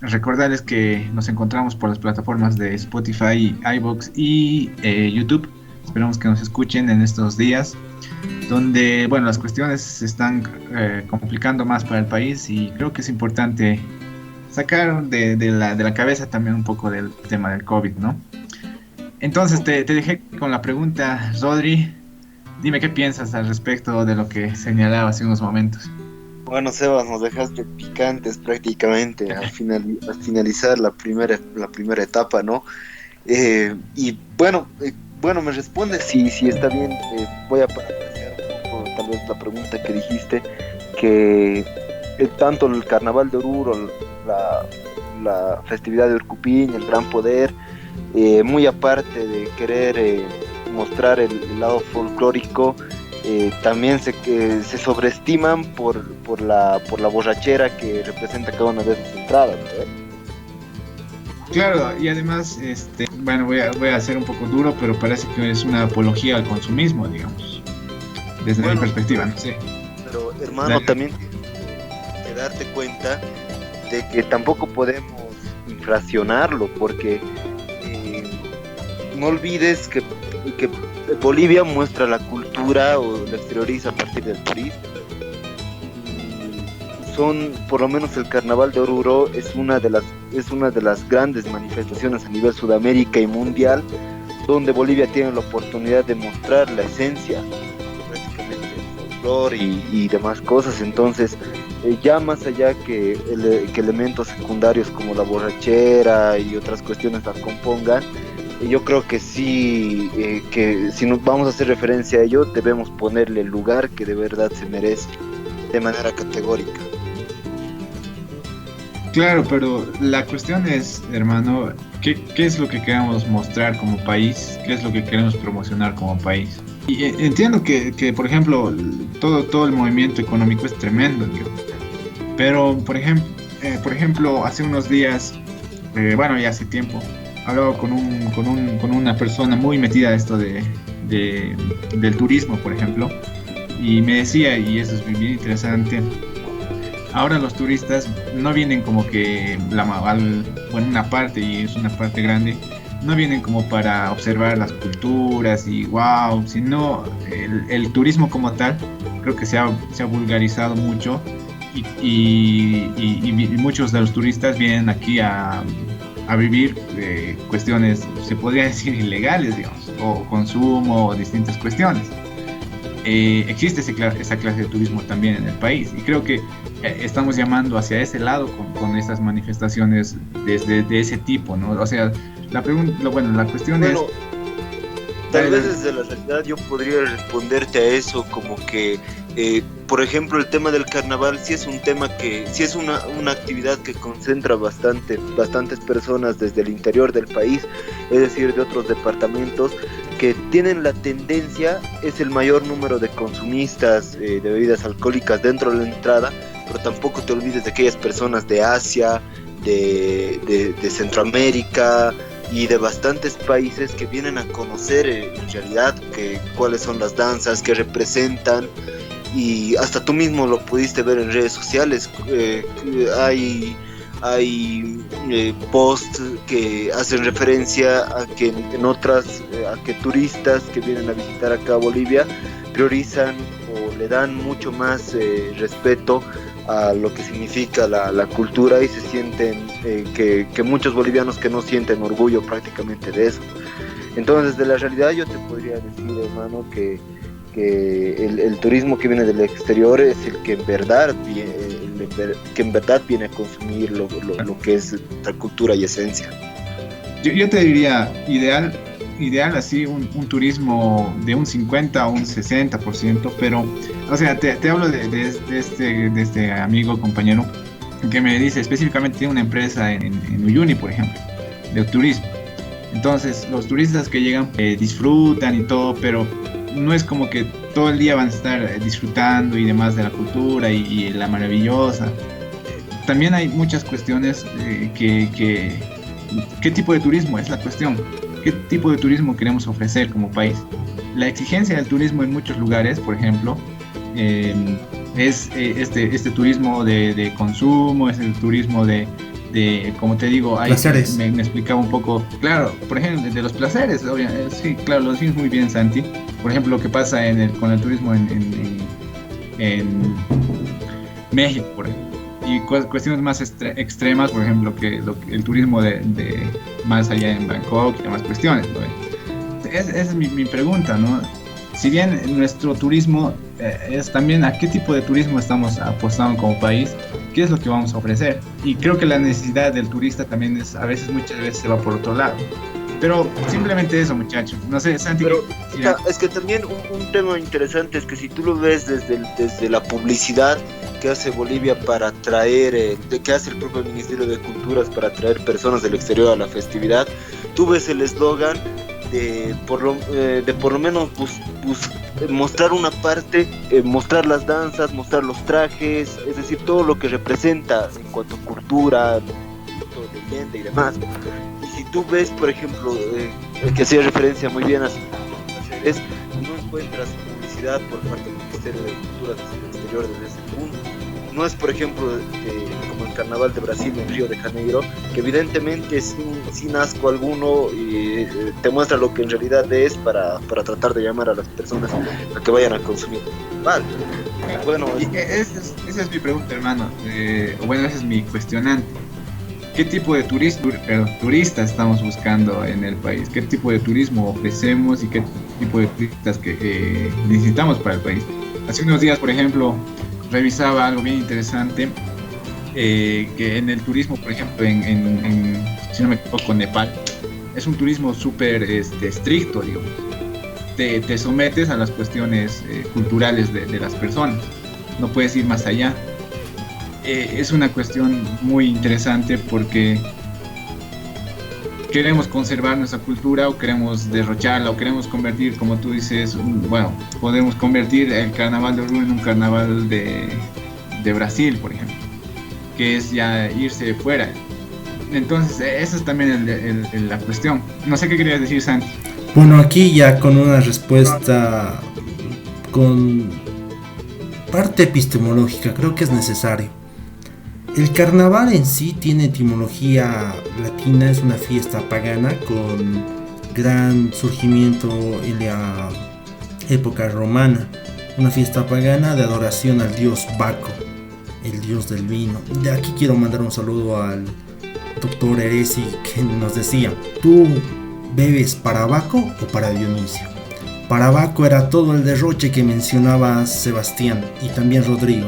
Recordarles que nos encontramos por las plataformas de Spotify, iVoox y YouTube. Esperamos que nos escuchen en estos días donde, bueno, las cuestiones se están complicando más para el país y creo que es importante sacar de la cabeza también un poco del tema del COVID, ¿no? Entonces te dejé con la pregunta, Rodri. Dime qué piensas al respecto de lo que señalaba hace unos momentos. Bueno, Sebas, nos dejaste picantes prácticamente al finalizar la primera etapa, ¿no? Y bueno, me responde si está bien. Voy a parafrasear un poco tal vez la pregunta que dijiste, que tanto el Carnaval de Oruro, la festividad de Urcupiña, el Gran Poder, muy aparte de querer mostrar el lado folclórico, también se sobreestiman por la borrachera que representa cada una de esas entradas, ¿no? Claro, y además, bueno, voy a ser un poco duro, pero parece que es una apología al consumismo, digamos, desde mi perspectiva, ¿no? Sí. Pero hermano, también tienes que darte cuenta de que tampoco podemos inflacionarlo, porque no olvides que Bolivia muestra la cultura o la exterioriza a partir del turismo. Son, por lo menos el Carnaval de Oruro es una de las grandes manifestaciones a nivel Sudamérica y mundial, donde Bolivia tiene la oportunidad de mostrar la esencia prácticamente del folclore y demás cosas. Entonces ya más allá que elementos secundarios como la borrachera y otras cuestiones la compongan, yo creo que sí, que si nos vamos a hacer referencia a ello, debemos ponerle el lugar que de verdad se merece de manera categórica. Claro, pero la cuestión es, hermano, ¿qué es lo que queremos mostrar como país? ¿Qué es lo que queremos promocionar como país? Y entiendo que por ejemplo, todo el movimiento económico es tremendo, tío. Pero, por ejemplo, hace unos días, ya hace tiempo, hablaba con una persona muy metida a esto del turismo, por ejemplo, y me decía, y eso es bien interesante, ahora los turistas no vienen como que una parte, y es una parte grande, no vienen como para observar las culturas y wow, sino el turismo como tal, creo que se ha vulgarizado mucho y muchos de los turistas vienen aquí a vivir cuestiones, se podría decir, ilegales, digamos, o consumo o distintas cuestiones. Existe esa clase de turismo también en el país y creo que estamos llamando hacia ese lado con estas manifestaciones de ese tipo, ¿no? O sea, la cuestión es... Tal vez desde la realidad yo podría responderte a eso como que, por ejemplo, el tema del carnaval sí es un tema sí es una actividad que concentra bastantes personas desde el interior del país, es decir, de otros departamentos, que tienen la tendencia, es el mayor número de consumistas de bebidas alcohólicas dentro de la entrada, pero tampoco te olvides de aquellas personas de Asia, de Centroamérica y de bastantes países que vienen a conocer en realidad cuáles son las danzas que representan, y hasta tú mismo lo pudiste ver en redes sociales. Hay posts que hacen referencia a que a que turistas que vienen a visitar acá a Bolivia priorizan o le dan mucho más respeto a lo que significa la cultura, y se sienten que muchos bolivianos que no sienten orgullo prácticamente de eso. Entonces, de la realidad yo te podría decir, hermano, que el turismo que viene del exterior es el que en verdad viene a consumir lo que es nuestra cultura y esencia. Yo te diría, ideal así un turismo de un 50 a un 60%, pero, o sea, te hablo de este amigo, compañero, que me dice específicamente tiene una empresa en Uyuni, por ejemplo, de turismo. Entonces, los turistas que llegan disfrutan y todo, pero no es como que todo el día van a estar disfrutando y demás de la cultura y la maravillosa. También hay muchas cuestiones ¿qué tipo de turismo es la cuestión? ¿Qué tipo de turismo queremos ofrecer como país? La exigencia del turismo en muchos lugares, por ejemplo, es este turismo de consumo, es el turismo de como te digo, me explicaba un poco, claro, por ejemplo, de los placeres, sí, claro, lo decimos muy bien, Santi. Por ejemplo, lo que pasa con el turismo en México, por ejemplo, y cuestiones más extremas, por ejemplo, que el turismo de más allá en Bangkok y demás cuestiones, ¿no? Esa es mi pregunta, ¿no? Si bien nuestro turismo es también a qué tipo de turismo estamos apostando como país, qué es lo que vamos a ofrecer. Y creo que la necesidad del turista también muchas veces se va por otro lado. Pero simplemente eso, muchachos. No sé, Santi. Pero es que también un tema interesante es que si tú lo ves desde la publicidad que hace Bolivia para atraer, que hace el propio Ministerio de Culturas para atraer personas del exterior a la festividad, tú ves el eslogan de por lo menos mostrar una parte, mostrar las danzas, mostrar los trajes, es decir, todo lo que representa en cuanto a cultura, leyenda y demás. Y si tú ves, por ejemplo, que hacía referencia muy bien a no encuentras publicidad por parte del Ministerio de Cultura desde el exterior desde ese punto. no es por ejemplo como el carnaval de Brasil en Río de Janeiro, que evidentemente sin asco alguno te muestra lo que en realidad es para tratar de llamar a las personas a que vayan a consumir. Vale. Bueno, Esa es mi pregunta, hermano. Esa es mi cuestionante. ¿Qué tipo de turistas estamos buscando en el país? ¿Qué tipo de turismo ofrecemos y qué tipo de turistas que necesitamos para el país? Hace unos días, por ejemplo, revisaba algo bien interesante, que en el turismo, por ejemplo, si no me equivoco, Nepal, es un turismo súper estricto, digamos. Te sometes a las cuestiones culturales de las personas, no puedes ir más allá. Es una cuestión muy interesante porque queremos conservar nuestra cultura o queremos derrocharla o queremos convertir, como tú dices, podemos convertir el carnaval de Oruro en un carnaval de Brasil, por ejemplo, que es ya irse fuera. Entonces, esa es también la cuestión. No sé qué querías decir, Santi. Bueno, aquí ya con una respuesta con parte epistemológica, creo que es necesario. El carnaval en sí tiene etimología latina, es una fiesta pagana con gran surgimiento en la época romana. Una fiesta pagana de adoración al dios Baco, el dios del vino. De aquí quiero mandar un saludo al doctor Eresi, que nos decía: ¿tú bebes para Baco o para Dionisio? Para Baco era todo el derroche que mencionaba Sebastián y también Rodrigo.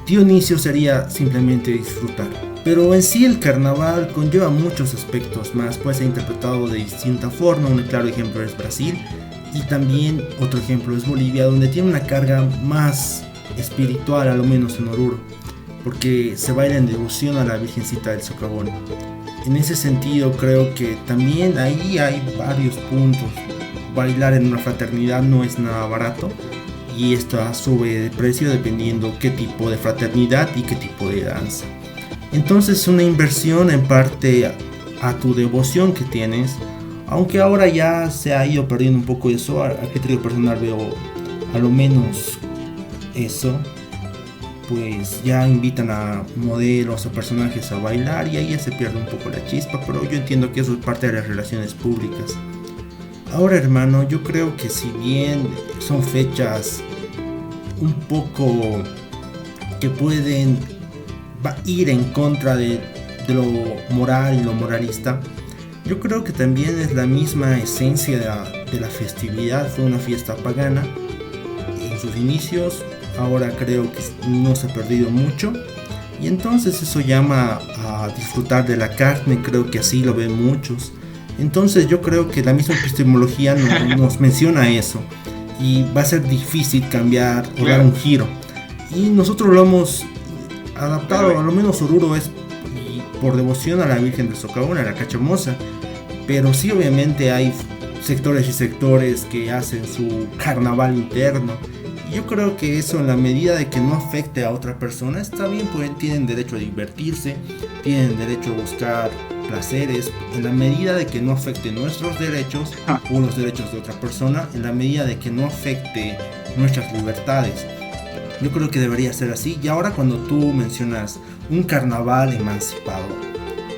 Dionisio sería simplemente disfrutar. Pero en sí el carnaval conlleva muchos aspectos más, puede ser interpretado de distinta forma. Un claro ejemplo es Brasil y también otro ejemplo es Bolivia, donde tiene una carga más espiritual, a lo menos en Oruro, porque se baila en devoción a la Virgencita del Socavón. En ese sentido creo que también ahí hay varios puntos. Bailar en una fraternidad no es nada barato, y esto sube de precio dependiendo qué tipo de fraternidad y qué tipo de danza. Entonces una inversión en parte a tu devoción que tienes, aunque ahora ya se ha ido perdiendo un poco eso. A criterio personal veo a lo menos eso, pues ya invitan a modelos o personajes a bailar y ahí ya se pierde un poco la chispa, pero yo entiendo que eso es parte de las relaciones públicas. Ahora, hermano, yo creo que si bien son fechas un poco que pueden ir en contra de lo moral y lo moralista, yo creo que también es la misma esencia de la festividad. Fue una fiesta pagana en sus inicios, ahora creo que no se ha perdido mucho, y entonces eso llama a disfrutar de la carne, creo que así lo ven muchos. Entonces yo creo que la misma epistemología nos menciona eso, y va a ser difícil cambiar o dar un giro, y nosotros lo hemos adaptado. A lo menos Oruro es por devoción a la Virgen del Socavón, a la Cachamosa, pero sí obviamente hay sectores y sectores que hacen su carnaval interno, y yo creo que eso, en la medida de que no afecte a otra persona, está bien, pues tienen derecho a divertirse, tienen derecho a buscar placeres, en la medida de que no afecte nuestros derechos o los derechos de otra persona, en la medida de que no afecte nuestras libertades. Yo creo que debería ser así. Y ahora, cuando tú mencionas un carnaval emancipado,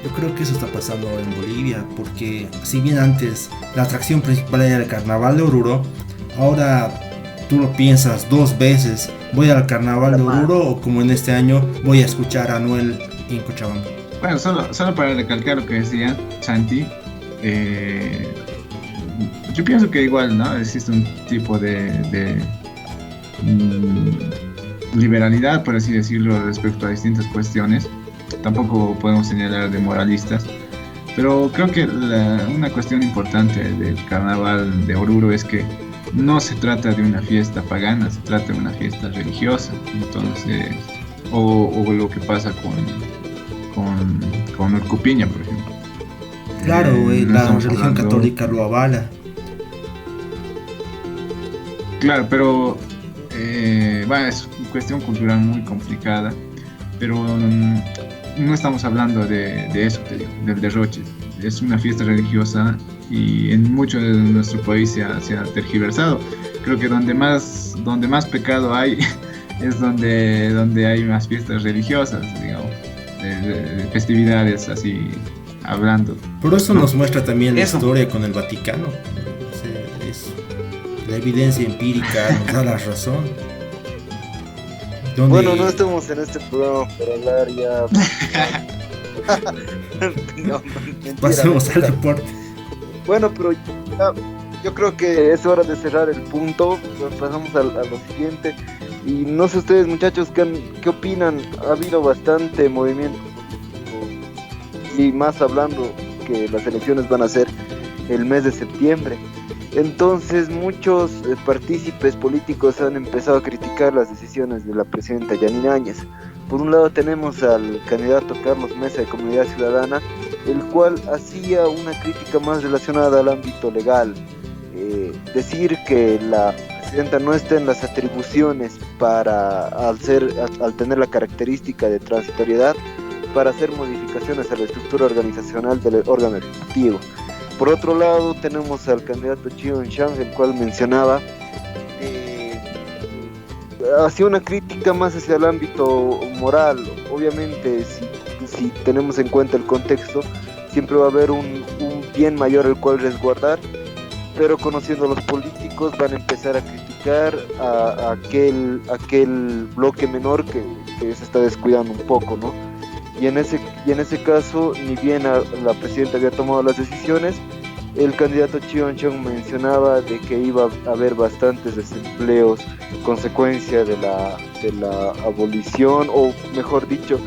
yo creo que eso está pasando ahora en Bolivia, porque si bien antes la atracción principal era el carnaval de Oruro, ahora tú lo piensas dos veces: voy al carnaval de Oruro o, como en este año, voy a escuchar a Anuel en Cochabamba. Bueno, solo para recalcar lo que decía Santi, yo pienso que igual, ¿no?, existe un tipo de liberalidad, por así decirlo, respecto a distintas cuestiones. Tampoco podemos señalar de moralistas, pero creo que una cuestión importante del carnaval de Oruro es que no se trata de una fiesta pagana, se trata de una fiesta religiosa. Entonces, o lo que pasa con Urcupiña, por ejemplo. Claro, no la religión católica lo avala. Claro, pero es una cuestión cultural muy complicada, pero no estamos hablando de eso, te digo, del derroche. Es una fiesta religiosa y en mucho de nuestro país se ha tergiversado. Creo que donde más pecado hay es donde hay más fiestas religiosas, digamos, de festividades así, hablando. Por eso nos muestra también la Eso. historia con el Vaticano. O sea, la evidencia empírica nos da la razón. Donde- Bueno, no estamos en este programa para hablar ya. No, mentira, Pasemos al mentira. deporte. Bueno, pero ya, yo creo que es hora de cerrar el punto. Pues pasamos a lo siguiente. Y no sé ustedes, muchachos, ¿qué opinan? Ha habido bastante movimiento político, y más hablando que las elecciones van a ser el mes de septiembre. Entonces muchos partícipes políticos han empezado a criticar las decisiones de la presidenta Yanine Áñez. Por un lado tenemos al candidato Carlos Mesa de Comunidad Ciudadana, el cual hacía una crítica más relacionada al ámbito legal. Decir que la presidenta no está en las atribuciones al tener la característica de transitoriedad, para hacer modificaciones a la estructura organizacional del órgano ejecutivo. Por otro lado tenemos al candidato Chiu Shang, el cual mencionaba hacía una crítica más hacia el ámbito moral. Obviamente si tenemos en cuenta el contexto, siempre va a haber un bien mayor el cual resguardar, pero conociendo a los políticos van a empezar a criticar a aquel bloque menor que se está descuidando un poco, ¿no? Y en ese caso, ni bien la presidenta había tomado las decisiones, el candidato Chiu Chong mencionaba de que iba a haber bastantes desempleos consecuencia de la abolición, o mejor dicho,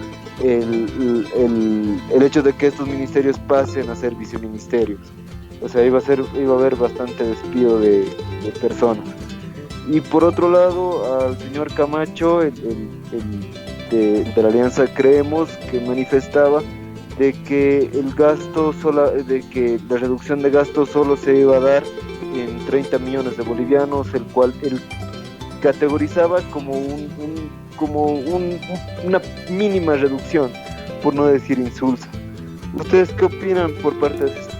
el hecho de que estos ministerios pasen a ser viceministerios. O sea, iba a haber bastante despido de personas. Y por otro lado, al señor Camacho, de la Alianza Creemos, que manifestaba de que de que la reducción de gastos solo se iba a dar en 30 millones de bolivianos, el cual él categorizaba como una mínima reducción, por no decir insulsa. ¿Ustedes qué opinan por parte de esto?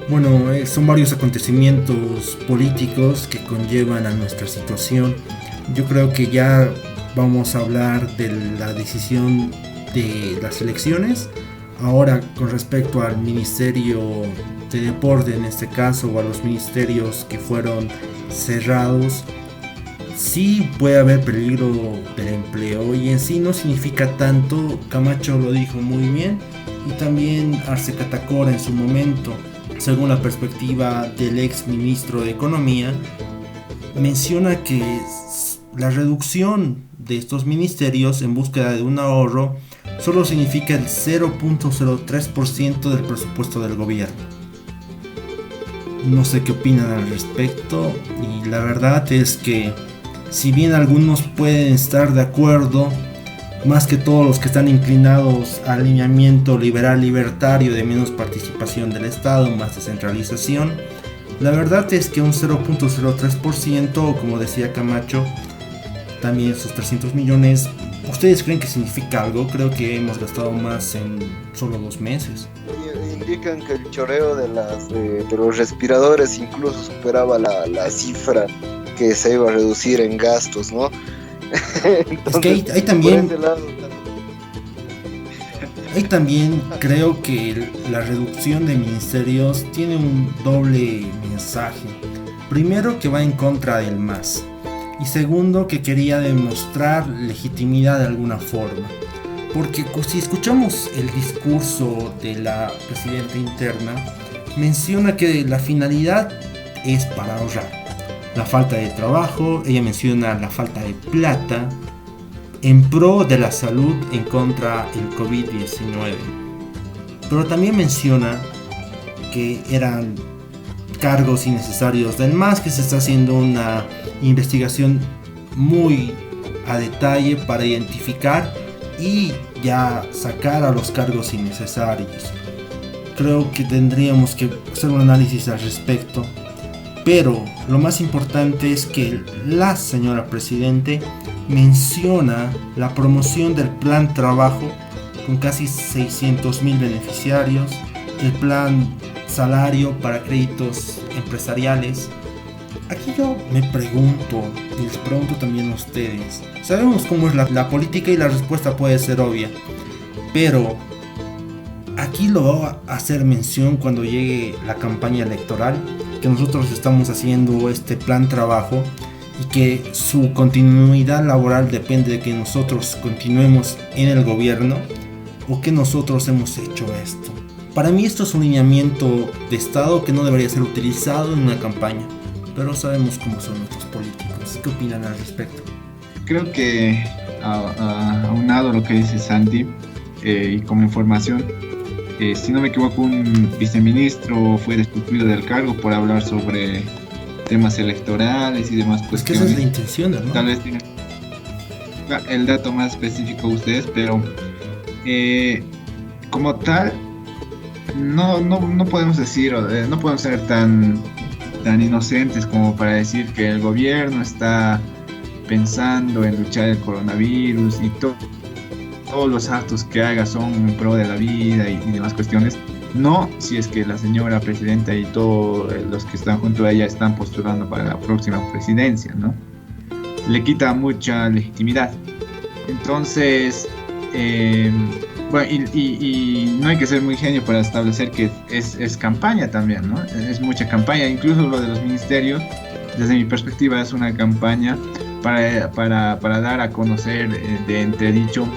Bueno, son varios acontecimientos políticos que conllevan a nuestra situación. Yo creo que ya vamos a hablar de la decisión de las elecciones. Ahora, con respecto al Ministerio de Deporte en este caso, o a los ministerios que fueron cerrados, sí puede haber peligro del empleo, y en sí no significa tanto. Camacho lo dijo muy bien, y también Arce Catacora en su momento, según la perspectiva del ex ministro de Economía, menciona que la reducción de estos ministerios en búsqueda de un ahorro solo significa el 0.03% del presupuesto del gobierno. No sé qué opinan al respecto, y la verdad es que si bien algunos pueden estar de acuerdo, más que todos los que están inclinados al alineamiento liberal libertario de menos participación del Estado, más descentralización, la verdad es que un 0.03%, o como decía Camacho, también esos 300 millones, ¿ustedes creen que significa algo? Creo que hemos gastado más en solo 2 meses. Indican que el choreo de los respiradores incluso superaba la cifra que se iba a reducir en gastos, ¿no? Entonces, es que hay también... por ese lado, Y también creo que la reducción de ministerios tiene un doble mensaje. Primero, que va en contra del MAS. Y segundo, que quería demostrar legitimidad de alguna forma. Porque si escuchamos el discurso de la presidenta interna, menciona que la finalidad es para ahorrar. La falta de trabajo, ella menciona la falta de plata, en pro de la salud en contra del COVID-19. Pero también menciona que eran cargos innecesarios del MAS, que se está haciendo una investigación muy a detalle para identificar y ya sacar a los cargos innecesarios. Creo que tendríamos que hacer un análisis al respecto, pero lo más importante es que la señora presidente menciona la promoción del plan trabajo con casi 600,000 beneficiarios, el plan salario para créditos empresariales, Aquí yo me pregunto, y les pregunto también a ustedes, sabemos cómo es la política y la respuesta puede ser obvia, pero aquí lo voy a hacer mención cuando llegue la campaña electoral, que nosotros estamos haciendo este plan trabajo y que su continuidad laboral depende de que nosotros continuemos en el gobierno o que nosotros hemos hecho esto. Para mí esto es un lineamiento de Estado que no debería ser utilizado en una campaña, pero sabemos cómo son nuestros políticos. ¿Qué opinan al respecto? Creo que aunado a lo que dice Santi, y como información, si no me equivoco, un viceministro fue destituido del cargo por hablar sobre temas electorales y demás Pues que cuestiones. esa es la intención, ¿no? Tal vez tienen el dato más específico ustedes, pero como tal, no podemos decir, no podemos ser tan inocentes como para decir que el gobierno está pensando en luchar el coronavirus y todos los actos que haga son en pro de la vida y demás cuestiones. No si es que la señora presidenta y todos los que están junto a ella están postulando para la próxima presidencia, ¿no? Le quita mucha legitimidad. Entonces, bueno, y no hay que ser muy genio para establecer que es campaña también, ¿no? Es mucha campaña, incluso lo de los ministerios, desde mi perspectiva es una campaña para dar a conocer de entredicho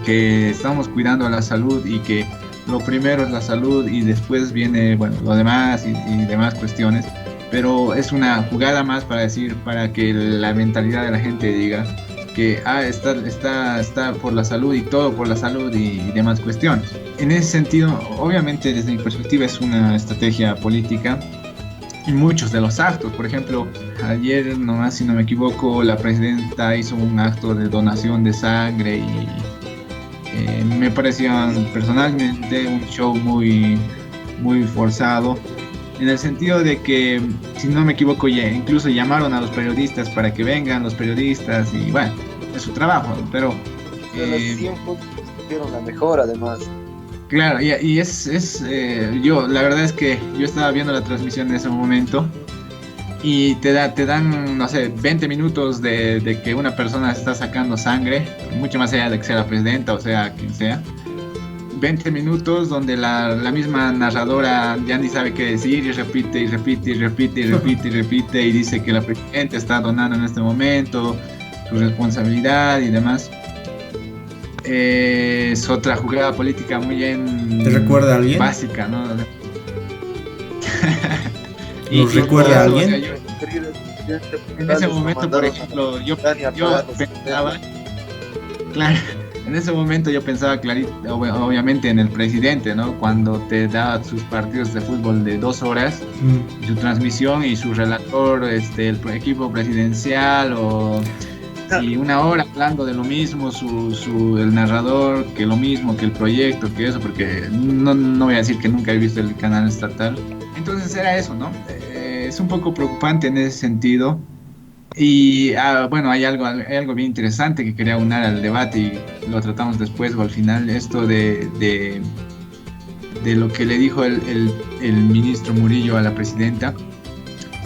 que estamos cuidando la salud y que lo primero es la salud y después viene, bueno, lo demás y demás cuestiones, pero es una jugada más para que la mentalidad de la gente diga que está por la salud y todo por la salud y demás cuestiones. En ese sentido, obviamente desde mi perspectiva es una estrategia política y muchos de los actos, por ejemplo, ayer nomás si no me equivoco la presidenta hizo un acto de donación de sangre y me parecía personalmente un show muy forzado, en el sentido de que, si no me equivoco, incluso llamaron a los periodistas para que vengan los periodistas y bueno, es su trabajo, ¿no? Pero Las 100 fotos tuvieron la mejor, además. claro, y yo, la verdad es que yo estaba viendo la transmisión en ese momento y te dan, no sé, 20 minutos de que una persona está sacando sangre, mucho más allá de que sea la presidenta o sea quien sea. 20 minutos donde la misma narradora ya ni sabe qué decir y repite y dice que la presidenta está donando en este momento, su responsabilidad y demás. Es otra jugada política muy bien... ¿Te recuerda a alguien? Básica, ¿no? ¿Nos recuerda a alguien? En ese momento, por ejemplo, yo pensaba... Claro, en ese momento yo pensaba clarito, obviamente en el presidente, ¿no? Cuando te da sus partidos de fútbol de 2 horas, su transmisión y su relator, el equipo presidencial, y 1 hora hablando de lo mismo, el narrador, que lo mismo, que el proyecto, que eso, porque no voy a decir que nunca he visto el canal estatal. Entonces era eso, ¿no? Es un poco preocupante en ese sentido. Y bueno, hay algo bien interesante que quería unar al debate y lo tratamos después o al final, esto de lo que le dijo el ministro Murillo a la presidenta,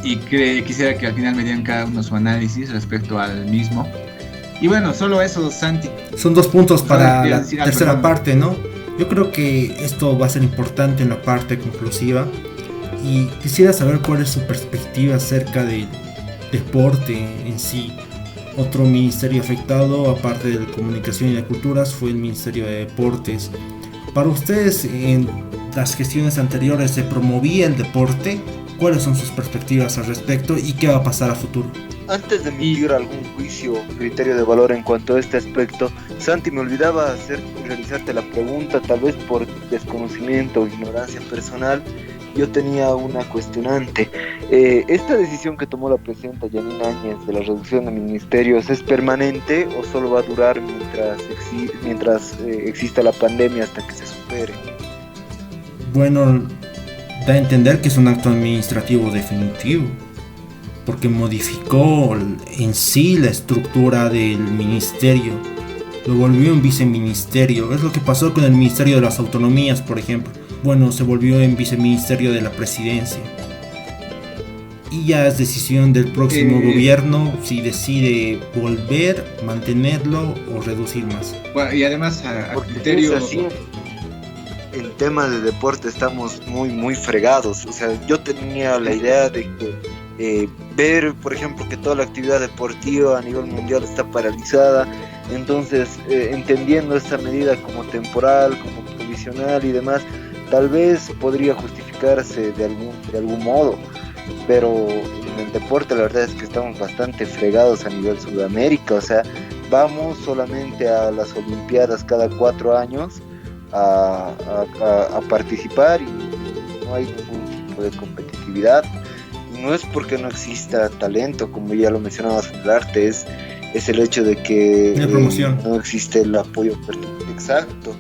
y quisiera que al final me dieran cada uno su análisis respecto al mismo. Y bueno, solo eso, Santi. Son 2 puntos para la decir tercera algo, parte, ¿no? Yo creo que esto va a ser importante en la parte conclusiva y quisiera saber cuál es su perspectiva acerca del deporte en sí. Otro ministerio afectado, aparte de Comunicación y de Culturas, fue el Ministerio de Deportes. Para ustedes, en las gestiones anteriores, ¿se promovía el deporte? ¿Cuáles son sus perspectivas al respecto y qué va a pasar a futuro? Antes de emitir algún juicio o criterio de valor en cuanto a este aspecto, Santi, me olvidaba realizarte la pregunta, tal vez por desconocimiento o ignorancia personal. Yo tenía una cuestionante. ¿Esta decisión que tomó la presidenta Yanina Áñez de la reducción de ministerios es permanente o solo va a durar mientras exista la pandemia hasta que se supere? Bueno, da a entender que es un acto administrativo definitivo, porque modificó en sí la estructura del ministerio, lo volvió en viceministerio. Es lo que pasó con el Ministerio de las Autonomías, por ejemplo. Bueno, se volvió en viceministerio de la Presidencia. y ya es decisión del próximo gobierno si decide volver, mantenerlo o reducir más. Bueno, y además a Porque criterio... es así, en tema de deporte estamos muy fregados. O sea, yo tenía la idea de que ver, por ejemplo, que toda la actividad deportiva a nivel mundial está paralizada, entonces entendiendo esta medida como temporal, como provisional y demás, tal vez podría justificarse de algún modo, pero en el deporte la verdad es que estamos bastante fregados a nivel Sudamérica. O sea, vamos solamente a las Olimpiadas cada 4 años a participar y no hay ningún tipo de competitividad. Y no es porque no exista talento, como ya lo mencionabas en el arte, es el hecho de que no existe el apoyo exacto.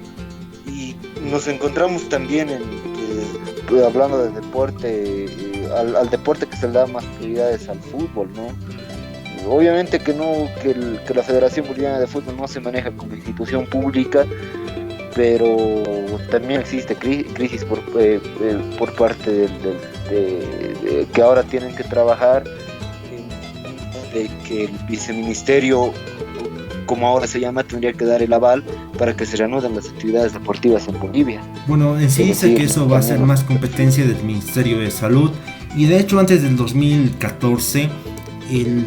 Y nos encontramos también hablando de deporte, al deporte que se le da más prioridades al fútbol, ¿no? Obviamente que la Federación Boliviana de Fútbol no se maneja como institución pública, pero también existe crisis por parte de que ahora tienen que trabajar de que el viceministerio, como ahora se llama, tendría que dar el aval para que se reanuden las actividades deportivas en Bolivia. Bueno, en sí dice que eso va a ser más competencia del Ministerio de Salud, y de hecho antes del 2014 el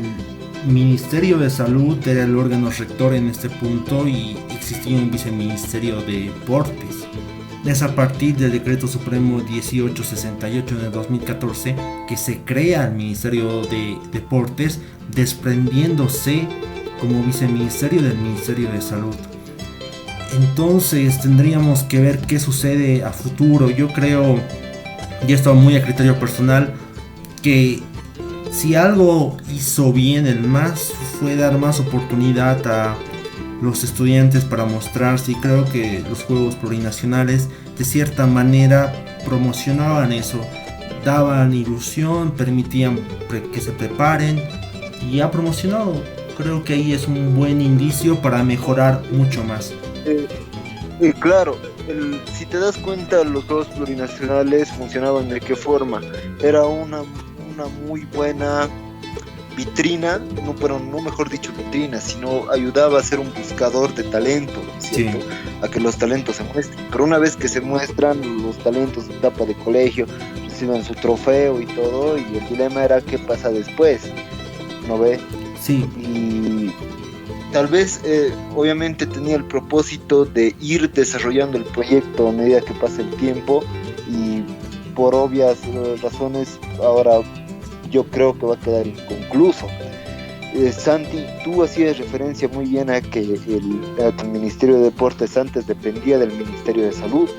Ministerio de Salud era el órgano rector en este punto y existía un viceministerio de deportes. Es a partir del decreto supremo 1868 de 2014 que se crea el Ministerio de Deportes, desprendiéndose como viceministerio del Ministerio de Salud. Entonces tendríamos que ver qué sucede a futuro. Yo creo, y esto muy a criterio personal, que si algo hizo bien el MAS fue dar más oportunidad a los estudiantes para mostrarse, y creo que los Juegos Plurinacionales de cierta manera promocionaban eso, daban ilusión, permitían que se preparen, y ha promocionado. Creo que ahí es un buen indicio para mejorar mucho más. Claro, si te das cuenta, los Juegos Plurinacionales funcionaban de qué forma. Era una muy buena vitrina, no mejor dicho vitrina, sino ayudaba a ser un buscador de talento, ¿cierto? Sí. A que los talentos se muestren. Pero una vez que se muestran los talentos de etapa de colegio, reciben su trofeo y todo, y el dilema era qué pasa después, ¿no ve? Sí. Y tal vez, obviamente tenía el propósito de ir desarrollando el proyecto a medida que pasa el tiempo, y por obvias razones ahora yo creo que va a quedar inconcluso. Santi, tú hacías referencia muy bien a que el Ministerio de Deportes antes dependía del Ministerio de Salud.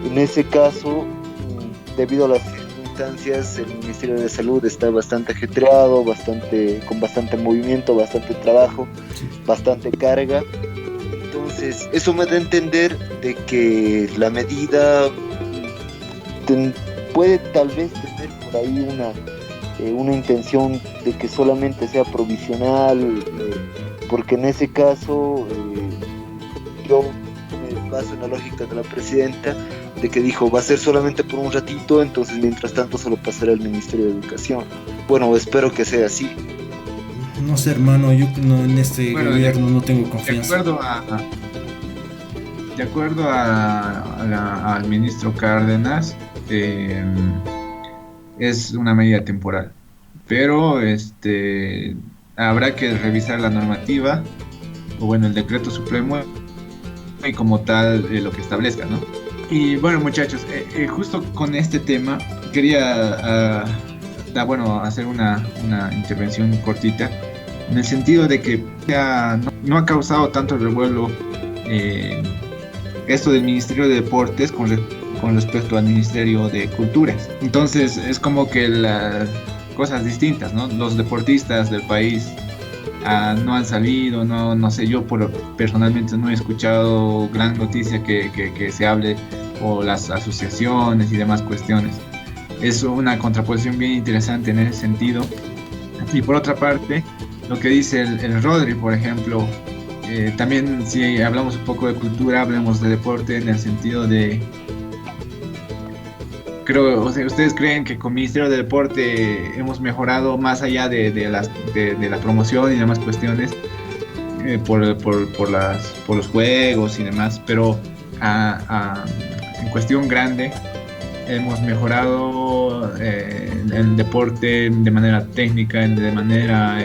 En ese caso, debido a las circunstancias, el Ministerio de Salud está bastante ajetreado, con bastante movimiento, bastante trabajo, bastante carga. Entonces, eso me da a entender de que la medida puede tal vez tener por ahí una intención de que solamente sea provisional, porque en ese caso yo me baso en la lógica de la presidenta, de que dijo va a ser solamente por un ratito, entonces mientras tanto solo pasará al Ministerio de Educación. Bueno, espero que sea así. No sé, hermano, yo en este gobierno no tengo confianza. De acuerdo al ministro Cárdenas, es una medida temporal, pero habrá que revisar la normativa, o bueno, el decreto supremo, y como tal lo que establezca, ¿no? Y bueno, muchachos, justo con este tema quería hacer una intervención cortita, en el sentido de que no ha causado tanto revuelo esto del Ministerio de Deportes con respecto al Ministerio de Culturas. Entonces es como que las cosas distintas, ¿no? Los deportistas del país no han salido, no sé, yo personalmente no he escuchado gran noticia que se hable, o las asociaciones y demás cuestiones. Es una contraposición bien interesante en ese sentido. Y por otra parte, lo que dice el Rodri, por ejemplo, también si hablamos un poco de cultura, hablemos de deporte en el sentido de creo, o sea, ¿ustedes creen que con Ministerio de Deporte hemos mejorado más allá de la promoción y demás cuestiones por los juegos y demás? Pero en cuestión grande hemos mejorado el deporte de manera técnica, de manera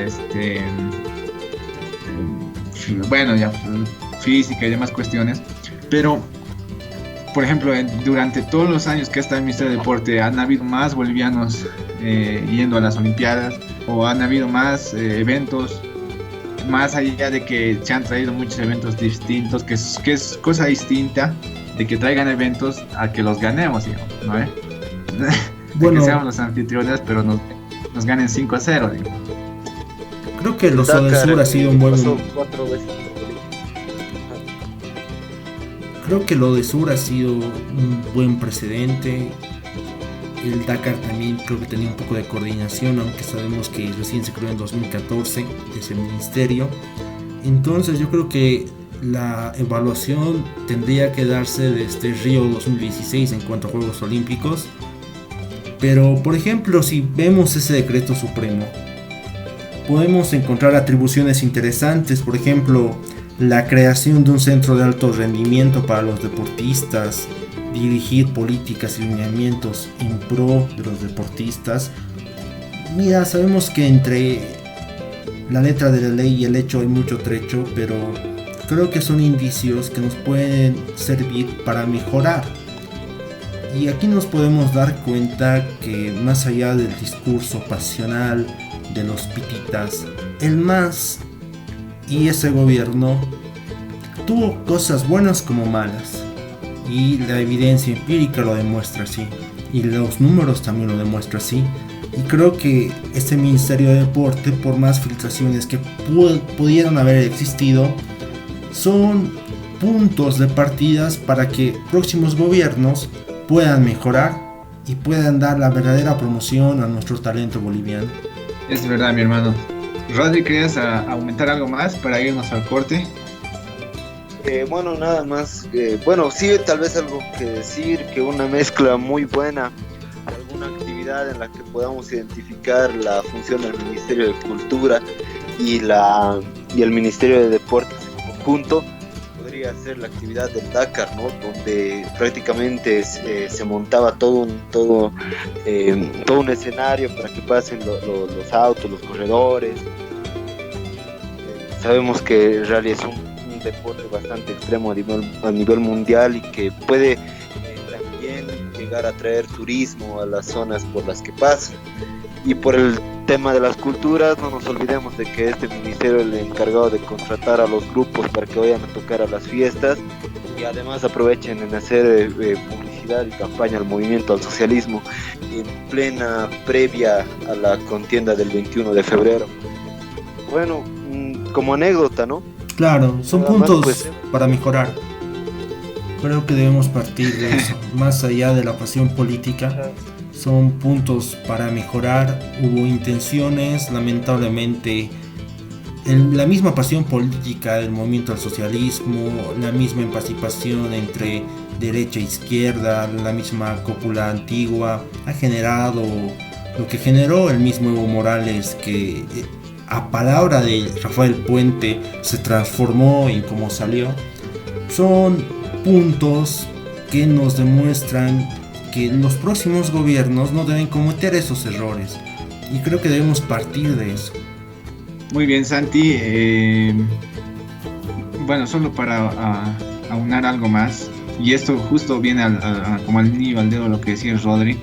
bueno, ya física y demás cuestiones, pero por ejemplo, durante todos los años que ha estado el Ministerio de Deporte, ¿han habido más bolivianos yendo a las Olimpiadas? ¿O han habido más eventos? Más allá de que se han traído muchos eventos distintos, que es cosa distinta de que traigan eventos a que los ganemos, digamos, ¿no? De Bueno, que seamos los anfitriones, pero nos ganen 5-0, digamos. creo que los Odesur ha sido un buen... pasó 4 veces. Creo que lo de Sur ha sido un buen precedente. El Dakar también creo que tenía un poco de coordinación, aunque sabemos que recién se creó en 2014 ese ministerio. Entonces yo creo que la evaluación tendría que darse desde Río 2016 en cuanto a Juegos Olímpicos. Pero por ejemplo, si vemos ese decreto supremo, podemos encontrar atribuciones interesantes. Por ejemplo, la creación de un centro de alto rendimiento para los deportistas, dirigir políticas y lineamientos en pro de los deportistas. Mira, sabemos que entre la letra de la ley y el hecho hay mucho trecho, pero creo que son indicios que nos pueden servir para mejorar. Y aquí nos podemos dar cuenta que más allá del discurso pasional de los pititas, el MAS y ese gobierno tuvo cosas buenas como malas, y la evidencia empírica lo demuestra así, y los números también lo demuestran así. Y creo que este Ministerio de Deporte, por más filtraciones que pudieran haber existido, son puntos de partidas para que próximos gobiernos puedan mejorar y puedan dar la verdadera promoción a nuestro talento boliviano. Es verdad, mi hermano. Rodri, ¿querías aumentar algo más para irnos al corte? Bueno, nada más. Bueno, sí, tal vez algo que decir, que una mezcla muy buena de alguna actividad en la que podamos identificar la función del Ministerio de Cultura y el Ministerio de Deportes en conjunto, podría ser la actividad del Dakar, ¿no? Donde prácticamente se montaba todo un escenario para que pasen los autos, los corredores. Sabemos que el rally es un deporte bastante extremo a nivel mundial y que puede también llegar a traer turismo a las zonas por las que pasa. Y por el tema de las culturas, no nos olvidemos de que este ministerio es el encargado de contratar a los grupos para que vayan a tocar a las fiestas y además aprovechen en hacer publicidad y campaña al movimiento al socialismo en plena previa a la contienda del 21 de febrero. Bueno, como anécdota, ¿no? Claro, son Nada puntos más, pues, para mejorar. Creo que debemos partir de eso, más allá de la pasión política. Son puntos para mejorar. Hubo intenciones, lamentablemente, la misma pasión política del movimiento al socialismo, la misma emancipación entre derecha e izquierda, la misma cúpula antigua, ha generado lo que generó el mismo Evo Morales, que a palabra de Rafael Puente se transformó en cómo salió. Son puntos que nos demuestran que los próximos gobiernos no deben cometer esos errores, y creo que debemos partir de eso. Muy bien, Santi. Bueno, solo para aunar algo más, y esto justo viene como al niño al dedo lo que decía Rodri.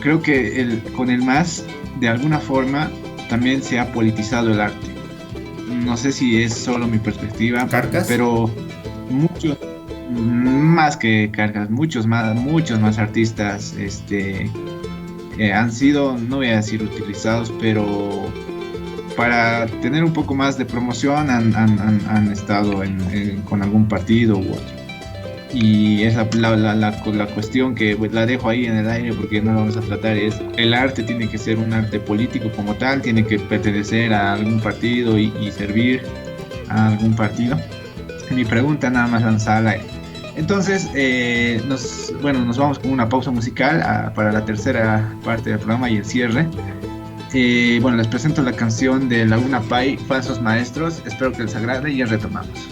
Creo que con el MAS, de alguna forma, también se ha politizado el arte. No sé si es solo mi perspectiva, ¿Carcas? pero muchos más que Carcas, muchos más artistas han sido, no voy a decir utilizados, pero para tener un poco más de promoción han estado con algún partido u otro. Y esa la cuestión que la dejo ahí en el aire porque no la vamos a tratar, es el arte tiene que ser un arte político como tal, tiene que pertenecer a algún partido y servir a algún partido. Mi pregunta nada más lanzada Entonces, nos vamos con una pausa musical para la tercera parte del programa y el cierre. Les presento la canción de Laguna Pai, Falsos Maestros. Espero que les agrade y ya retomamos.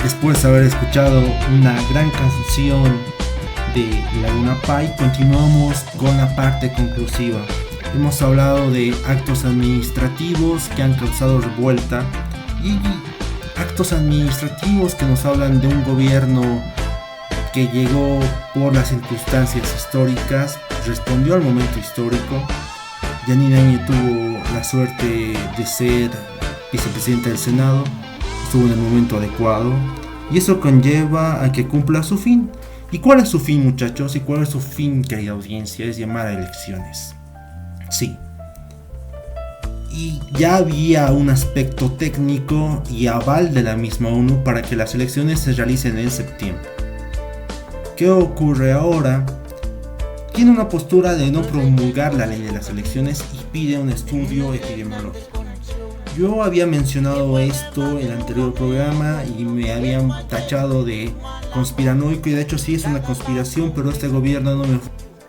Después de haber escuchado una gran canción de Laguna Pai, continuamos con la parte conclusiva. Hemos hablado de actos administrativos que han causado revuelta y actos administrativos que nos hablan de un gobierno que llegó por las circunstancias históricas, respondió al momento histórico. Yanina Áñez tuvo la suerte de ser vicepresidenta del Senado, estuvo en el momento adecuado y eso conlleva a que cumpla su fin. ¿Y cuál es su fin, muchachos? ¿Y cuál es su fin, querida audiencia? Es llamar a elecciones. Sí. Y ya había un aspecto técnico y aval de la misma ONU para que las elecciones se realicen en septiembre. ¿Qué ocurre ahora? Tiene una postura de no promulgar la ley de las elecciones y pide un estudio epidemiológico. Yo había mencionado esto en el anterior programa y me habían tachado de conspiranoico, y de hecho sí es una conspiración, pero este gobierno no me...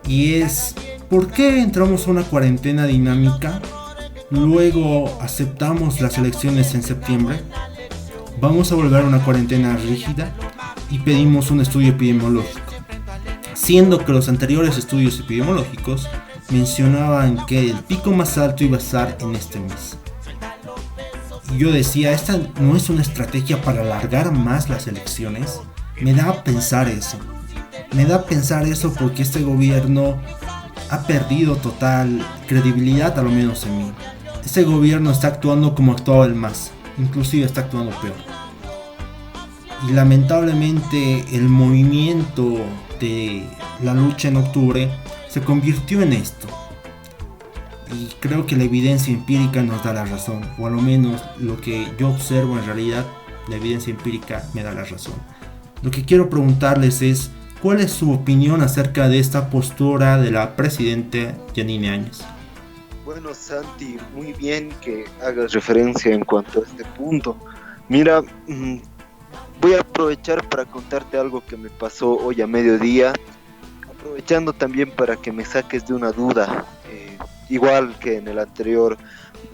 Y es, ¿por qué entramos a una cuarentena dinámica? Luego aceptamos las elecciones en septiembre. Vamos a volver a una cuarentena rígida y pedimos un estudio epidemiológico. Siendo que los anteriores estudios epidemiológicos mencionaban que el pico más alto iba a estar en este mes. yo decía, esta no es una estrategia para alargar más las elecciones. Me da a pensar eso. Me da a pensar eso porque este gobierno ha perdido total credibilidad, a lo menos en mí. Este gobierno está actuando como actuaba el MAS, inclusive está actuando peor. Y lamentablemente el movimiento de la lucha en octubre se convirtió en esto. Y creo que la evidencia empírica nos da la razón, o a lo menos lo que yo observo en realidad, la evidencia empírica me da la razón. Lo que quiero preguntarles es, ¿cuál es su opinión acerca de esta postura de la presidenta Yanine Áñez? Bueno, Santi, muy bien que hagas referencia en cuanto a este punto. Mira, voy a aprovechar para contarte algo que me pasó hoy a mediodía, aprovechando también para que me saques de una duda, igual que en el anterior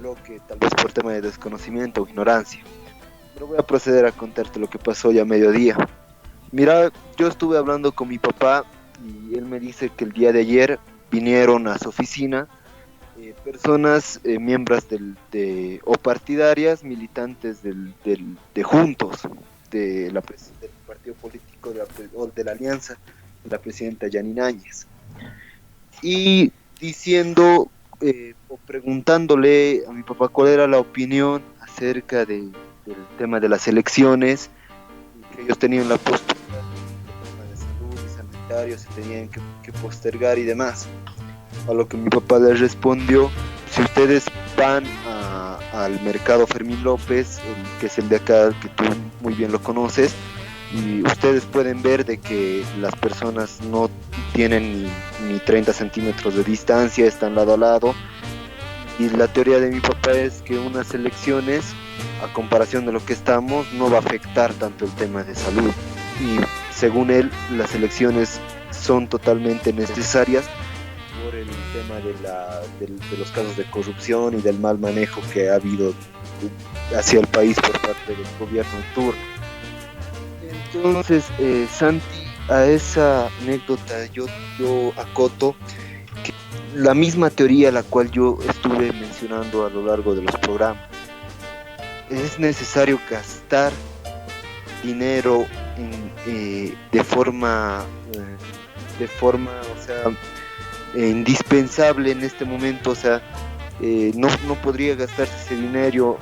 bloque, tal vez por tema de desconocimiento o ignorancia. Pero voy a proceder a contarte lo que pasó hoy a mediodía. Mira, yo estuve hablando con mi papá y él me dice que el día de ayer vinieron a su oficina personas, miembros o partidarias, militantes de Juntos, del partido político de la alianza de la presidenta Yanine Áñez, y diciendo o preguntándole a mi papá cuál era la opinión acerca del tema de las elecciones, que ellos tenían la postura de salud y sanitario, se tenían que postergar y demás. A lo que mi papá les respondió: si ustedes van al mercado Fermín López, que es el de acá, que tú muy bien lo conoces, y ustedes pueden ver de que las personas no tienen ni 30 centímetros de distancia, están lado a lado, y la teoría de mi papá es que unas elecciones, a comparación de lo que estamos, no va a afectar tanto el tema de salud, y según él, las elecciones son totalmente necesarias por el tema de los casos de corrupción y del mal manejo que ha habido hacia el país por parte del gobierno en turno. Entonces, Santi, a esa anécdota yo acoto que la misma teoría la cual yo estuve mencionando a lo largo de los programas. Es necesario gastar dinero de forma, o sea, indispensable en este momento, o sea, no podría gastarse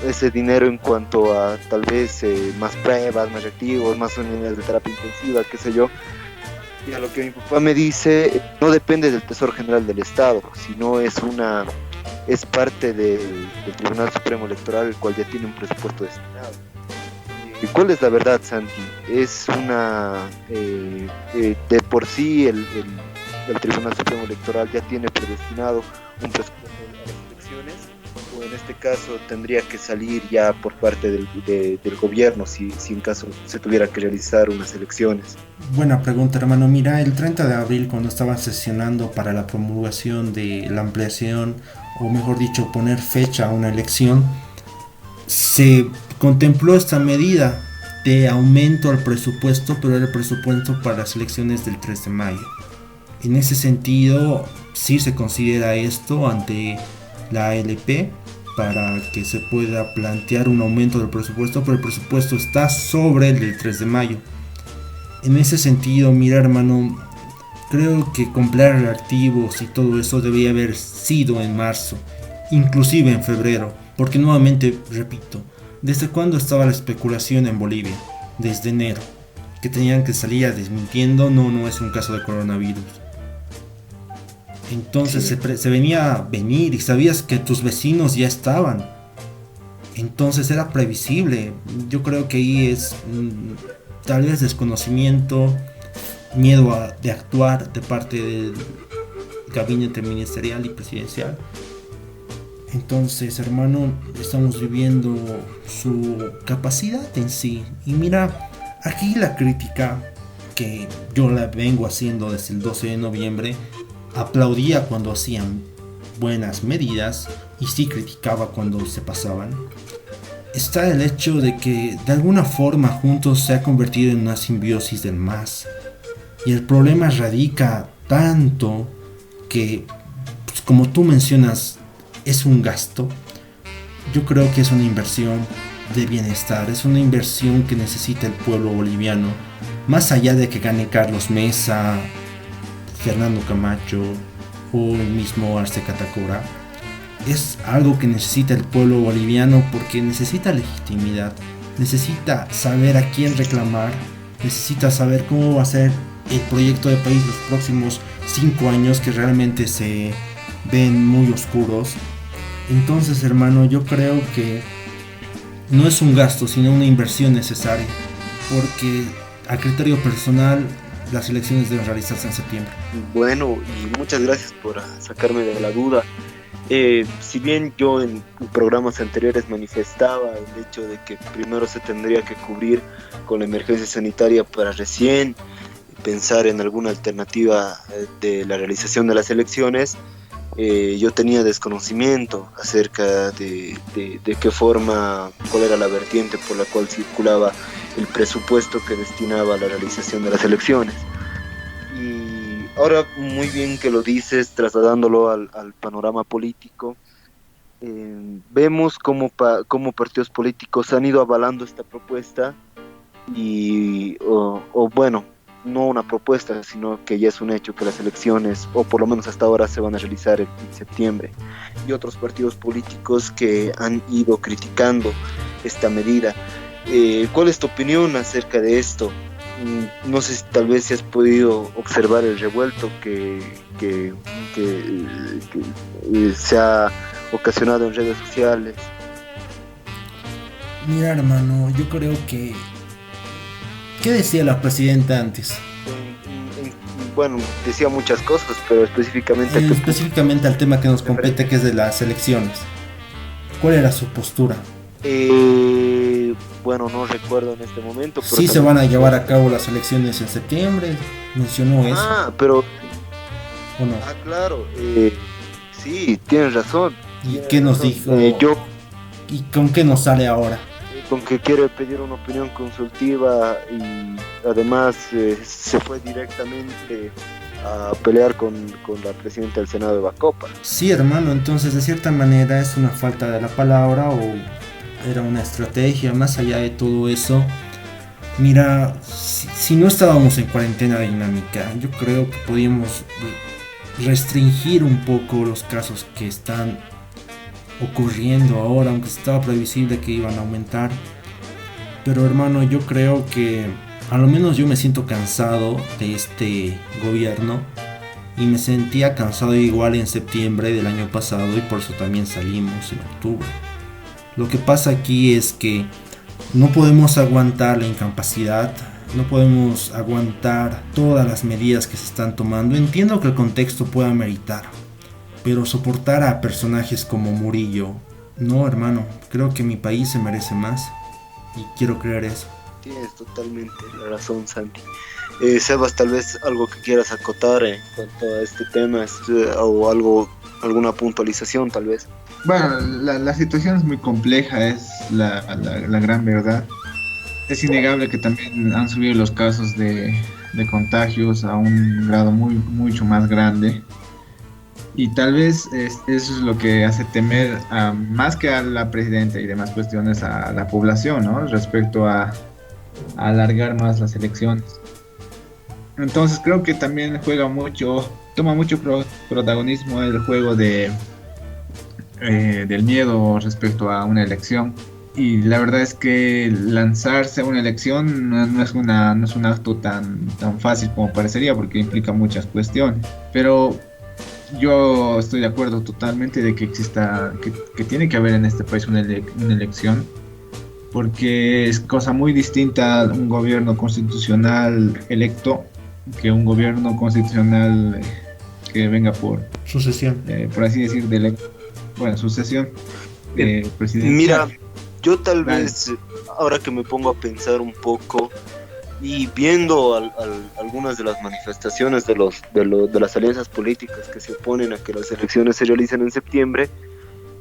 ese dinero en cuanto a tal vez más pruebas, más reactivos, más unidades de terapia intensiva, qué sé yo. Y a lo que mi papá me dice, no depende del Tesoro General del Estado, sino es parte del Tribunal Supremo Electoral, el cual ya tiene un presupuesto destinado. ¿Y cuál es la verdad, Santi? Es de por sí el Tribunal Supremo Electoral ya tiene predestinado un presupuesto a las elecciones, o en este caso tendría que salir ya por parte del gobierno si en caso se tuviera que realizar unas elecciones. Buena pregunta, hermano. Mira, el 30 de abril, cuando estaban sesionando para la promulgación de la ampliación, o mejor dicho, poner fecha a una elección, se contempló esta medida de aumento al presupuesto, pero era el presupuesto para las elecciones del 3 de mayo. En ese sentido, sí se considera esto ante la ALP para que se pueda plantear un aumento del presupuesto, pero el presupuesto está sobre el del 3 de mayo. En ese sentido, mira, hermano, creo que comprar reactivos y todo eso debía haber sido en marzo, inclusive en febrero, porque nuevamente, repito, ¿desde cuándo estaba la especulación en Bolivia? Desde enero, que tenían que salir desmintiendo, no es un caso de coronavirus. Entonces sí, se venía a venir y sabías que tus vecinos ya estaban. Entonces era previsible. Yo creo que ahí es tal vez desconocimiento, miedo de actuar de parte del gabinete ministerial y presidencial. Entonces, hermano, estamos viviendo su capacidad en sí. Y mira, aquí la crítica que yo la vengo haciendo desde el 12 de noviembre, aplaudía cuando hacían buenas medidas y sí criticaba cuando se pasaban. Está el hecho de que de alguna forma Juntos se ha convertido en una simbiosis del MAS. Y el problema radica tanto que, pues, como tú mencionas, es un gasto. Yo creo que es una inversión de bienestar, es una inversión que necesita el pueblo boliviano, más allá de que gane Carlos Mesa, Fernando Camacho o el mismo Arce Catacora. Es algo que necesita el pueblo boliviano porque necesita legitimidad, necesita saber a quién reclamar, necesita saber cómo va a ser el proyecto de país los próximos 5 años que realmente se ven muy oscuros. Entonces, hermano, yo creo que no es un gasto, sino una inversión necesaria, porque a criterio personal las elecciones deben realizarse en septiembre. Bueno, y muchas gracias por sacarme de la duda. Si bien yo en programas anteriores manifestaba el hecho de que primero se tendría que cubrir con la emergencia sanitaria para recién pensar en alguna alternativa de la realización de las elecciones, yo tenía desconocimiento acerca de qué forma, cuál era la vertiente por la cual circulaba el presupuesto que destinaba a la realización de las elecciones. Y ahora, muy bien que lo dices, trasladándolo al panorama político, vemos cómo partidos políticos han ido avalando esta propuesta y, bueno, no una propuesta, sino que ya es un hecho que las elecciones, o por lo menos hasta ahora, se van a realizar en septiembre. Y otros partidos políticos que han ido criticando esta medida. ¿Cuál es tu opinión acerca de esto? No sé si tal vez si has podido observar el revuelto que se ha ocasionado en redes sociales. Mira, hermano, yo creo que... ¿Qué decía la presidenta antes? Bueno, decía muchas cosas, pero específicamente al tema que nos compete, que es de las elecciones. ¿Cuál era su postura? Bueno, no recuerdo en este momento. Pero sí, se van a llevar a cabo las elecciones en septiembre. Mencionó eso. Pero... ¿O no? Claro. Sí, tienes razón. ¿Y qué nos dijo? ¿Y con qué nos sale ahora? Con que quiere pedir una opinión consultiva y además se fue directamente a pelear con la presidenta del Senado, Eva Copa. Sí, hermano, entonces de cierta manera es una falta de la palabra o era una estrategia. Más allá de todo eso, mira, si no estábamos en cuarentena dinámica, yo creo que podíamos restringir un poco los casos que están ocurriendo ahora, aunque estaba previsible que iban a aumentar. Pero hermano, yo creo que a lo menos yo me siento cansado de este gobierno y me sentía cansado igual en septiembre del año pasado y por eso también salimos en octubre. Lo que pasa aquí es que no podemos aguantar la incapacidad, no podemos aguantar todas las medidas que se están tomando. Entiendo que el contexto pueda meritar, pero soportar a personajes como Murillo, no, hermano, creo que mi país se merece más y quiero creer eso. Tienes totalmente la razón, Santi. Sebas, tal vez algo que quieras acotar en cuanto a este tema o alguna puntualización tal vez. Bueno, la situación es muy compleja, es la gran verdad. Es innegable que también han subido los casos de contagios a un grado mucho más grande. Y tal vez eso es lo que hace temer más que a la presidenta y demás cuestiones a la población, ¿no? Respecto a alargar más las elecciones. Entonces creo que también toma mucho protagonismo el juego del miedo respecto a una elección. Y la verdad es que lanzarse a una elección no es un acto tan fácil como parecería, porque implica muchas cuestiones. Pero yo estoy de acuerdo totalmente de que que tiene que haber en este país una elección, porque es cosa muy distinta un gobierno constitucional electo que un gobierno constitucional que venga por sucesión, por así decir, sucesión presidencial. Mira, yo tal vez, ahora que me pongo a pensar un poco y viendo algunas de las manifestaciones de las alianzas políticas que se oponen a que las elecciones se realicen en septiembre,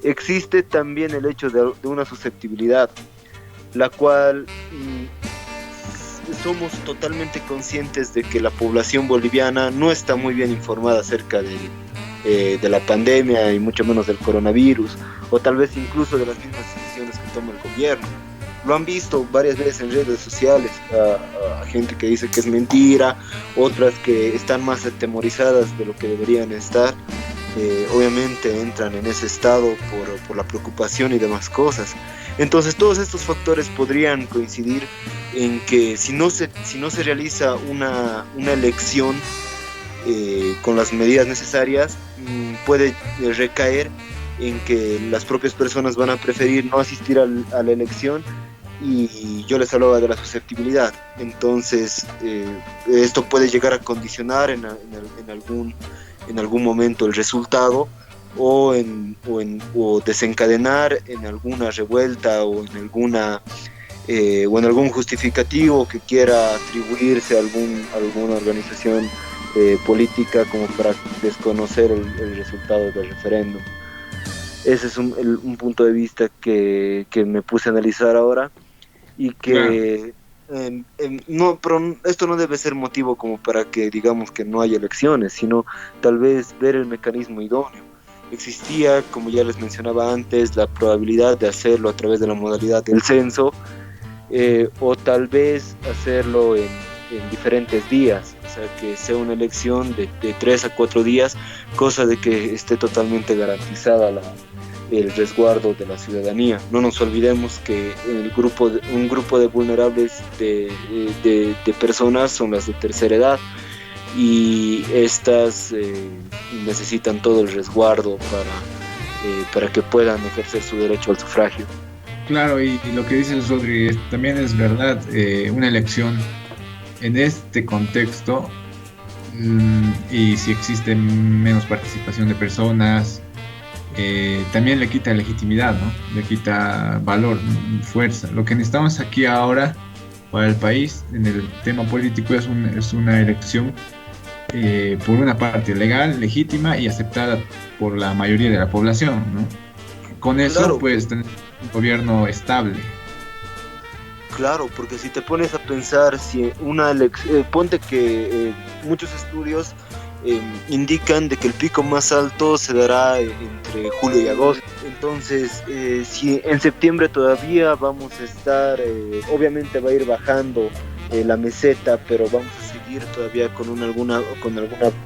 existe también el hecho de una susceptibilidad, la cual somos totalmente conscientes de que la población boliviana no está muy bien informada acerca de la pandemia y mucho menos del coronavirus, o tal vez incluso de las mismas decisiones que toma el gobierno. lo han visto varias veces en redes sociales, a gente que dice que es mentira, otras que están más atemorizadas de lo que deberían estar. Obviamente entran en ese estado por la preocupación y demás cosas. Entonces todos estos factores podrían coincidir en que si no se realiza una elección con las medidas necesarias, puede recaer en que las propias personas van a preferir no asistir a la elección, y yo les hablaba de la susceptibilidad. Entonces esto puede llegar a condicionar en algún momento el resultado, o desencadenar en alguna revuelta o en algún justificativo que quiera atribuirse a alguna organización política como para desconocer el resultado del referéndum. Ese es un punto de vista que me puse a analizar ahora, y que no, pero esto no debe ser motivo como para que digamos que no haya elecciones, sino tal vez ver el mecanismo idóneo. Existía, como ya les mencionaba antes, la probabilidad de hacerlo a través de la modalidad del censo, o tal vez hacerlo en diferentes días, o sea, que sea una elección de 3 a 4 días, cosa de que esté totalmente garantizada el resguardo de la ciudadanía. No nos olvidemos que un grupo de vulnerables de personas son las de tercera edad, y estas necesitan todo el resguardo para que puedan ejercer su derecho al sufragio. Claro, y lo que dices, Rodri, también es verdad. Una elección en este contexto, y si existe menos participación de personas, también le quita legitimidad, ¿no? Le quita valor, fuerza. Lo que necesitamos aquí ahora para el país en el tema político es una elección por una parte legal, legítima y aceptada por la mayoría de la población, ¿no? Con eso, claro, pues tener un gobierno estable. Claro, porque si te pones a pensar, si una ponte que muchos estudios indican de que el pico más alto se dará entre julio y agosto. Entonces, si en septiembre todavía vamos a estar, obviamente va a ir bajando la meseta, pero vamos a seguir todavía con alguna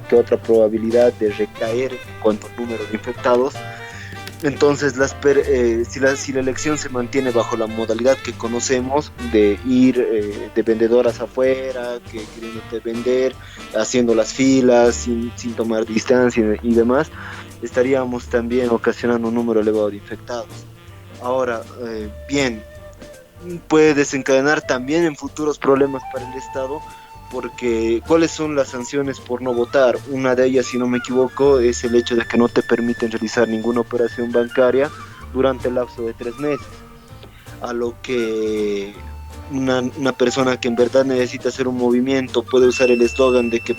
que otra probabilidad de recaer en cuanto al número de infectados. Entonces, si la elección se mantiene bajo la modalidad que conocemos de ir de vendedoras afuera, queriéndote vender, haciendo las filas sin tomar distancia y demás, estaríamos también ocasionando un número elevado de infectados. Ahora, bien, puede desencadenar también en futuros problemas para el Estado, porque ¿cuáles son las sanciones por no votar? Una de ellas, si no me equivoco, es el hecho de que no te permiten realizar ninguna operación bancaria durante el lapso de 3 meses. A lo que una persona que en verdad necesita hacer un movimiento puede usar el eslogan de que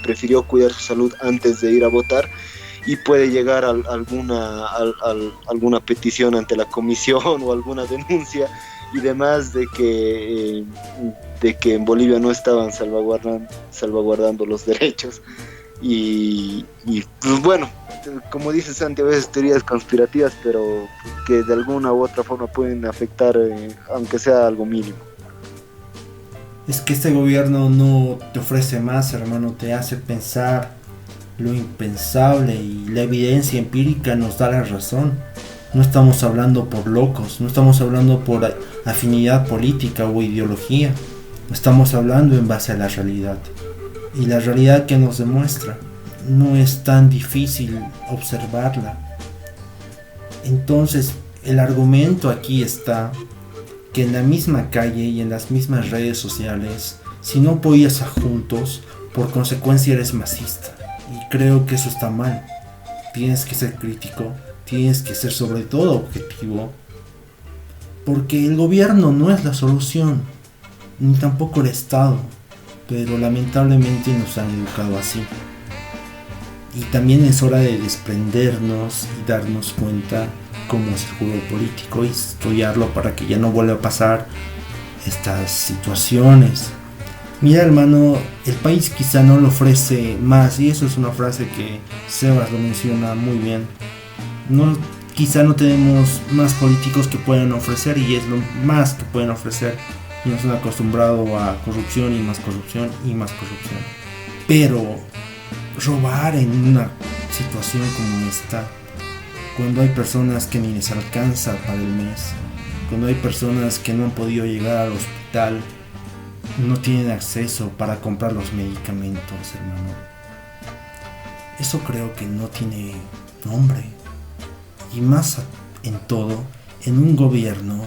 prefirió cuidar su salud antes de ir a votar, y puede llegar a alguna petición ante la comisión o alguna denuncia y demás de que en Bolivia no estaban salvaguardando los derechos, y pues bueno, como dice Santi, a veces teorías conspirativas, pero que de alguna u otra forma pueden afectar, aunque sea algo mínimo. Es que este gobierno no te ofrece más, hermano, te hace pensar lo impensable, y la evidencia empírica nos da la razón. No estamos hablando por locos, no estamos hablando por afinidad política o ideología, estamos hablando en base a la realidad. Y la realidad que nos demuestra, no es tan difícil observarla. Entonces, el argumento aquí está que en la misma calle y en las mismas redes sociales, si no apoyas a Juntos, por consecuencia eres masista. Y creo que eso está mal. Tienes que ser crítico, tienes que ser sobre todo objetivo, porque el gobierno no es la solución, ni tampoco el Estado, pero lamentablemente nos han educado así. Y también es hora de desprendernos y darnos cuenta cómo es el juego político y estudiarlo para que ya no vuelva a pasar estas situaciones. Mira, hermano, el país quizá no le ofrece más, y eso es una frase que Sebas lo menciona muy bien. No quizá no tenemos más políticos que puedan ofrecer, y es lo más que pueden ofrecer, y nos han acostumbrado a corrupción y más corrupción y más corrupción. Pero robar en una situación como esta, cuando hay personas que ni les alcanza para el mes, cuando hay personas que no han podido llegar al hospital, no tienen acceso para comprar los medicamentos, hermano, eso creo que no tiene nombre. Y más en todo, en un gobierno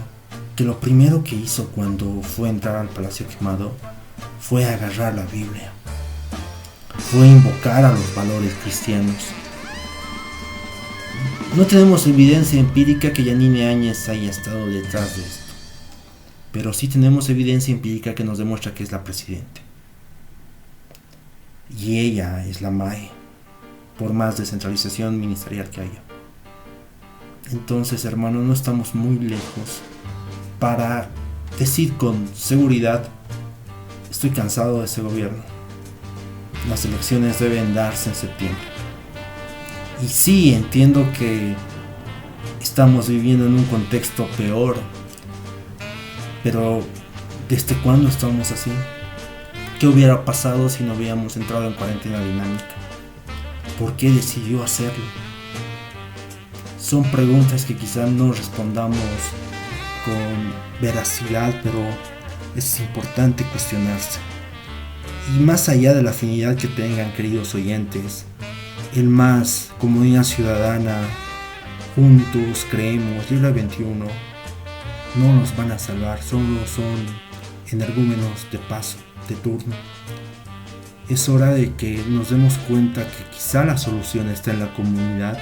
que lo primero que hizo cuando fue a entrar al Palacio Quemado fue agarrar la Biblia, fue invocar a los valores cristianos. No tenemos evidencia empírica que Yanine Áñez haya estado detrás de esto, pero sí tenemos evidencia empírica que nos demuestra que es la presidenta. Y ella es la MAE, por más descentralización ministerial que haya. Entonces, hermano, no estamos muy lejos para decir con seguridad: estoy cansado de ese gobierno. Las elecciones deben darse en septiembre. Y sí, entiendo que estamos viviendo en un contexto peor, pero ¿desde cuándo estamos así? ¿Qué hubiera pasado si no hubiéramos entrado en cuarentena dinámica? ¿Por qué decidió hacerlo? Son preguntas que quizás no respondamos con veracidad, pero es importante cuestionarse. Y más allá de la afinidad que tengan, queridos oyentes, el MAS, Comunidad Ciudadana, Juntos, Creemos, Libre 21, no nos van a salvar, solo son energúmenos de paso, de turno. Es hora de que nos demos cuenta que quizá la solución está en la comunidad,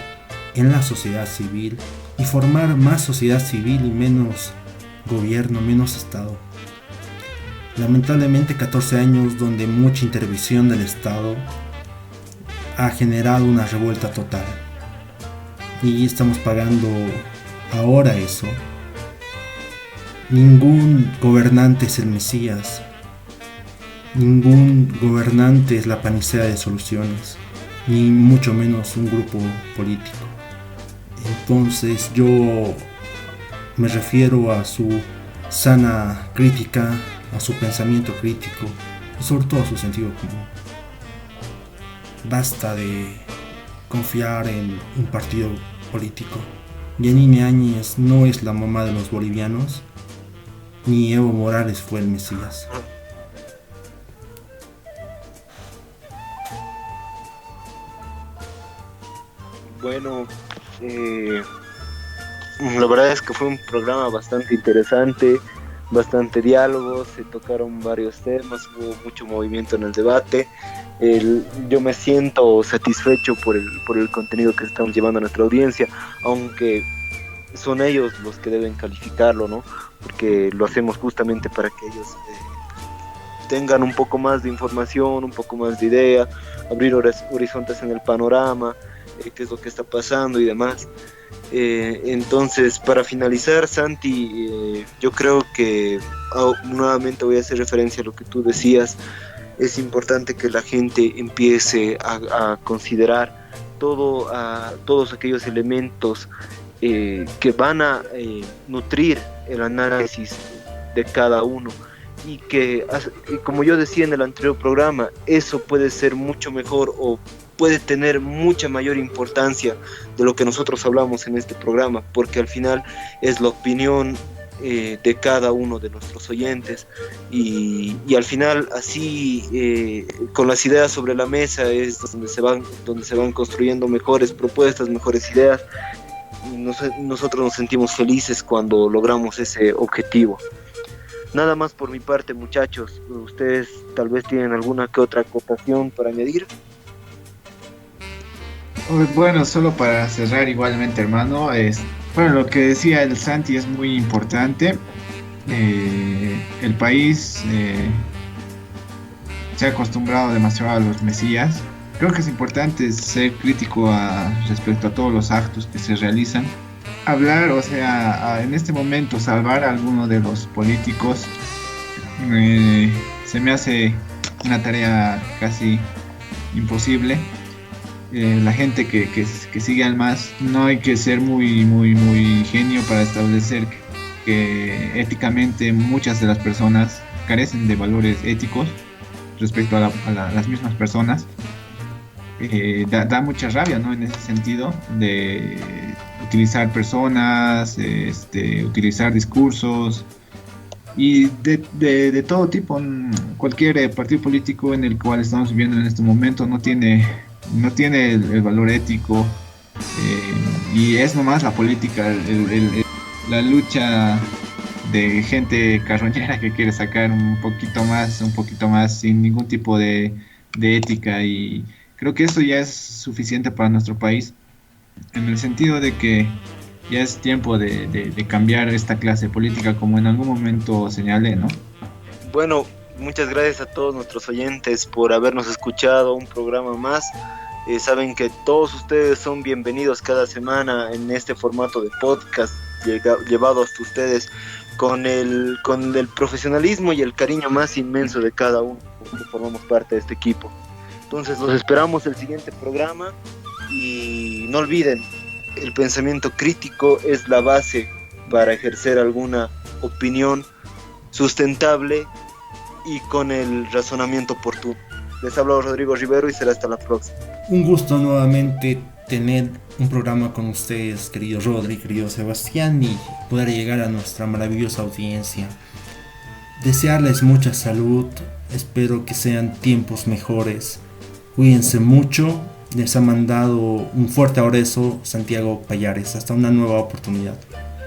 en la sociedad civil, y formar más sociedad civil y menos gobierno, menos Estado. Lamentablemente 14 años donde mucha intervención del Estado ha generado una revuelta total, y estamos pagando ahora eso. Ningún gobernante es el Mesías, ningún gobernante es la panacea de soluciones, ni mucho menos un grupo político. Entonces yo me refiero a su sana crítica, a su pensamiento crítico y sobre todo a su sentido común. Basta de confiar en un partido político. Yanine Áñez no es la mamá de los bolivianos, ni Evo Morales fue el Mesías. Bueno, la verdad es que fue un programa bastante interesante, bastante diálogo, se tocaron varios temas, hubo mucho movimiento en el debate. Yo me siento satisfecho por el contenido que estamos llevando a nuestra audiencia, aunque son ellos los que deben calificarlo, ¿no? Porque lo hacemos justamente para que ellos tengan un poco más de información, un poco más de idea, abrir horizontes en el panorama, qué es lo que está pasando y demás. Entonces, para finalizar, Santi, yo creo que nuevamente voy a hacer referencia a lo que tú decías. Es importante que la gente empiece a considerar todos aquellos elementos que van a nutrir el análisis de cada uno, y que, como yo decía en el anterior programa, eso puede ser mucho mejor o puede tener mucha mayor importancia de lo que nosotros hablamos en este programa, porque al final es la opinión de cada uno de nuestros oyentes, y al final así con las ideas sobre la mesa es donde se van construyendo mejores propuestas, mejores ideas, y nosotros nos sentimos felices cuando logramos ese objetivo. Nada más por mi parte, muchachos. ¿Ustedes tal vez tienen alguna que otra acotación para añadir? Bueno, solo para cerrar igualmente, hermano, bueno, lo que decía el Santi es muy importante. El país se ha acostumbrado demasiado a los mesías. Creo que es importante ser crítico respecto a todos los actos que se realizan. Hablar, o sea, en este momento salvar a alguno de los políticos se me hace una tarea casi imposible. la gente que sigue al MAS, no hay que ser muy genio para establecer que éticamente muchas de las personas carecen de valores éticos respecto a las mismas personas. Da mucha rabia, ¿no? En ese sentido de utilizar personas, utilizar discursos y de todo tipo. Cualquier partido político en el cual estamos viviendo en este momento no tiene el valor ético, y es nomás la política, la lucha de gente carroñera que quiere sacar un poquito más sin ningún tipo de ética, y creo que eso ya es suficiente para nuestro país, en el sentido de que ya es tiempo de cambiar esta clase política, como en algún momento señalé, ¿no? Bueno, muchas gracias a todos nuestros oyentes por habernos escuchado un programa más. Saben que todos ustedes son bienvenidos cada semana en este formato de podcast llevado hasta ustedes con el profesionalismo y el cariño más inmenso de cada uno que formamos parte de este equipo. Entonces los esperamos el siguiente programa, y no olviden, el pensamiento crítico es la base para ejercer alguna opinión sustentable y con el razonamiento oportuno. Les habla Rodrigo Rivero y será hasta la próxima. Un gusto nuevamente tener un programa con ustedes, querido Rodri, querido Sebastián, y poder llegar a nuestra maravillosa audiencia. Desearles mucha salud, espero que sean tiempos mejores. Cuídense mucho. Les ha mandado un fuerte abrazo Santiago Payares. Hasta una nueva oportunidad.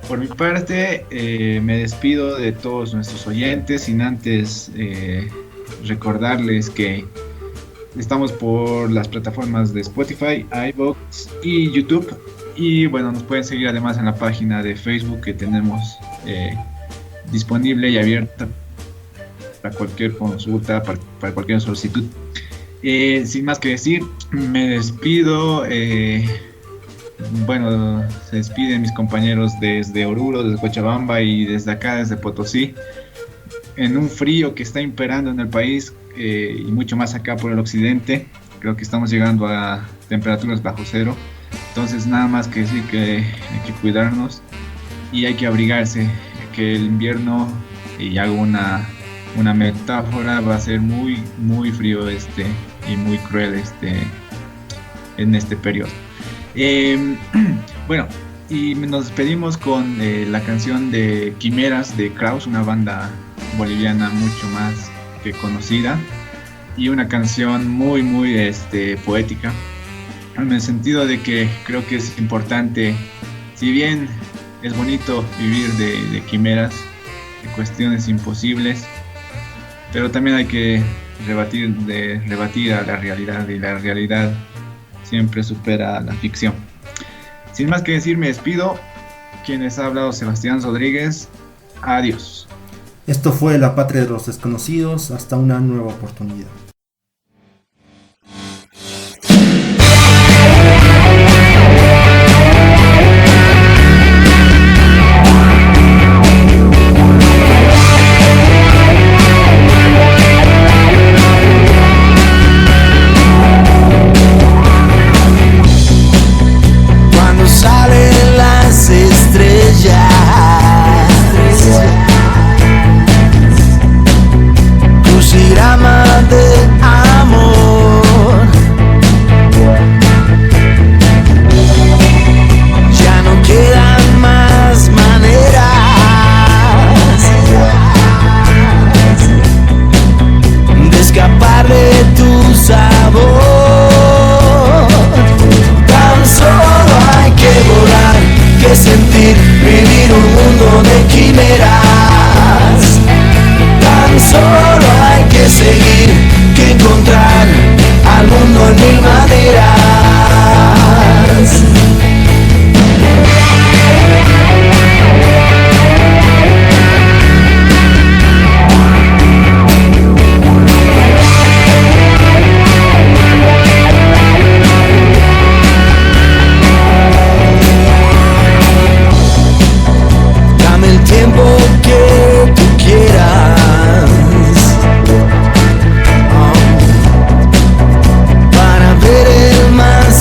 Por mi parte, me despido de todos nuestros oyentes, sin antes recordarles que estamos por las plataformas de Spotify, iVoox y YouTube. Y bueno, nos pueden seguir además en la página de Facebook que tenemos disponible y abierta para cualquier consulta, para cualquier solicitud. Sin más que decir, me despido. Bueno, se despiden mis compañeros desde Oruro, desde Cochabamba y desde acá, desde Potosí, en un frío que está imperando en el país, y mucho más acá por el occidente. Creo que estamos llegando a temperaturas bajo cero. Entonces nada más que decir que hay que cuidarnos y hay que abrigarse, que el invierno, y hago una metáfora, va a ser muy frío y muy cruel en este periodo. Bueno, y nos despedimos con la canción de Quimeras de Kraus, una banda boliviana mucho más que conocida, y una canción muy poética, en el sentido de que creo que es importante, si bien es bonito vivir de quimeras, de cuestiones imposibles, pero también hay que rebatir a la realidad, y la realidad siempre supera a la ficción. Sin más que decir, me despido. Quien les ha hablado, Sebastián Rodríguez. Adiós. Esto fue La Patria de los Desconocidos. Hasta una nueva oportunidad. Vivir un mundo de quimeras. Tan solo hay que seguir, que encontrar al mundo en mil maneras. Para ver el más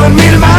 en mil maneras.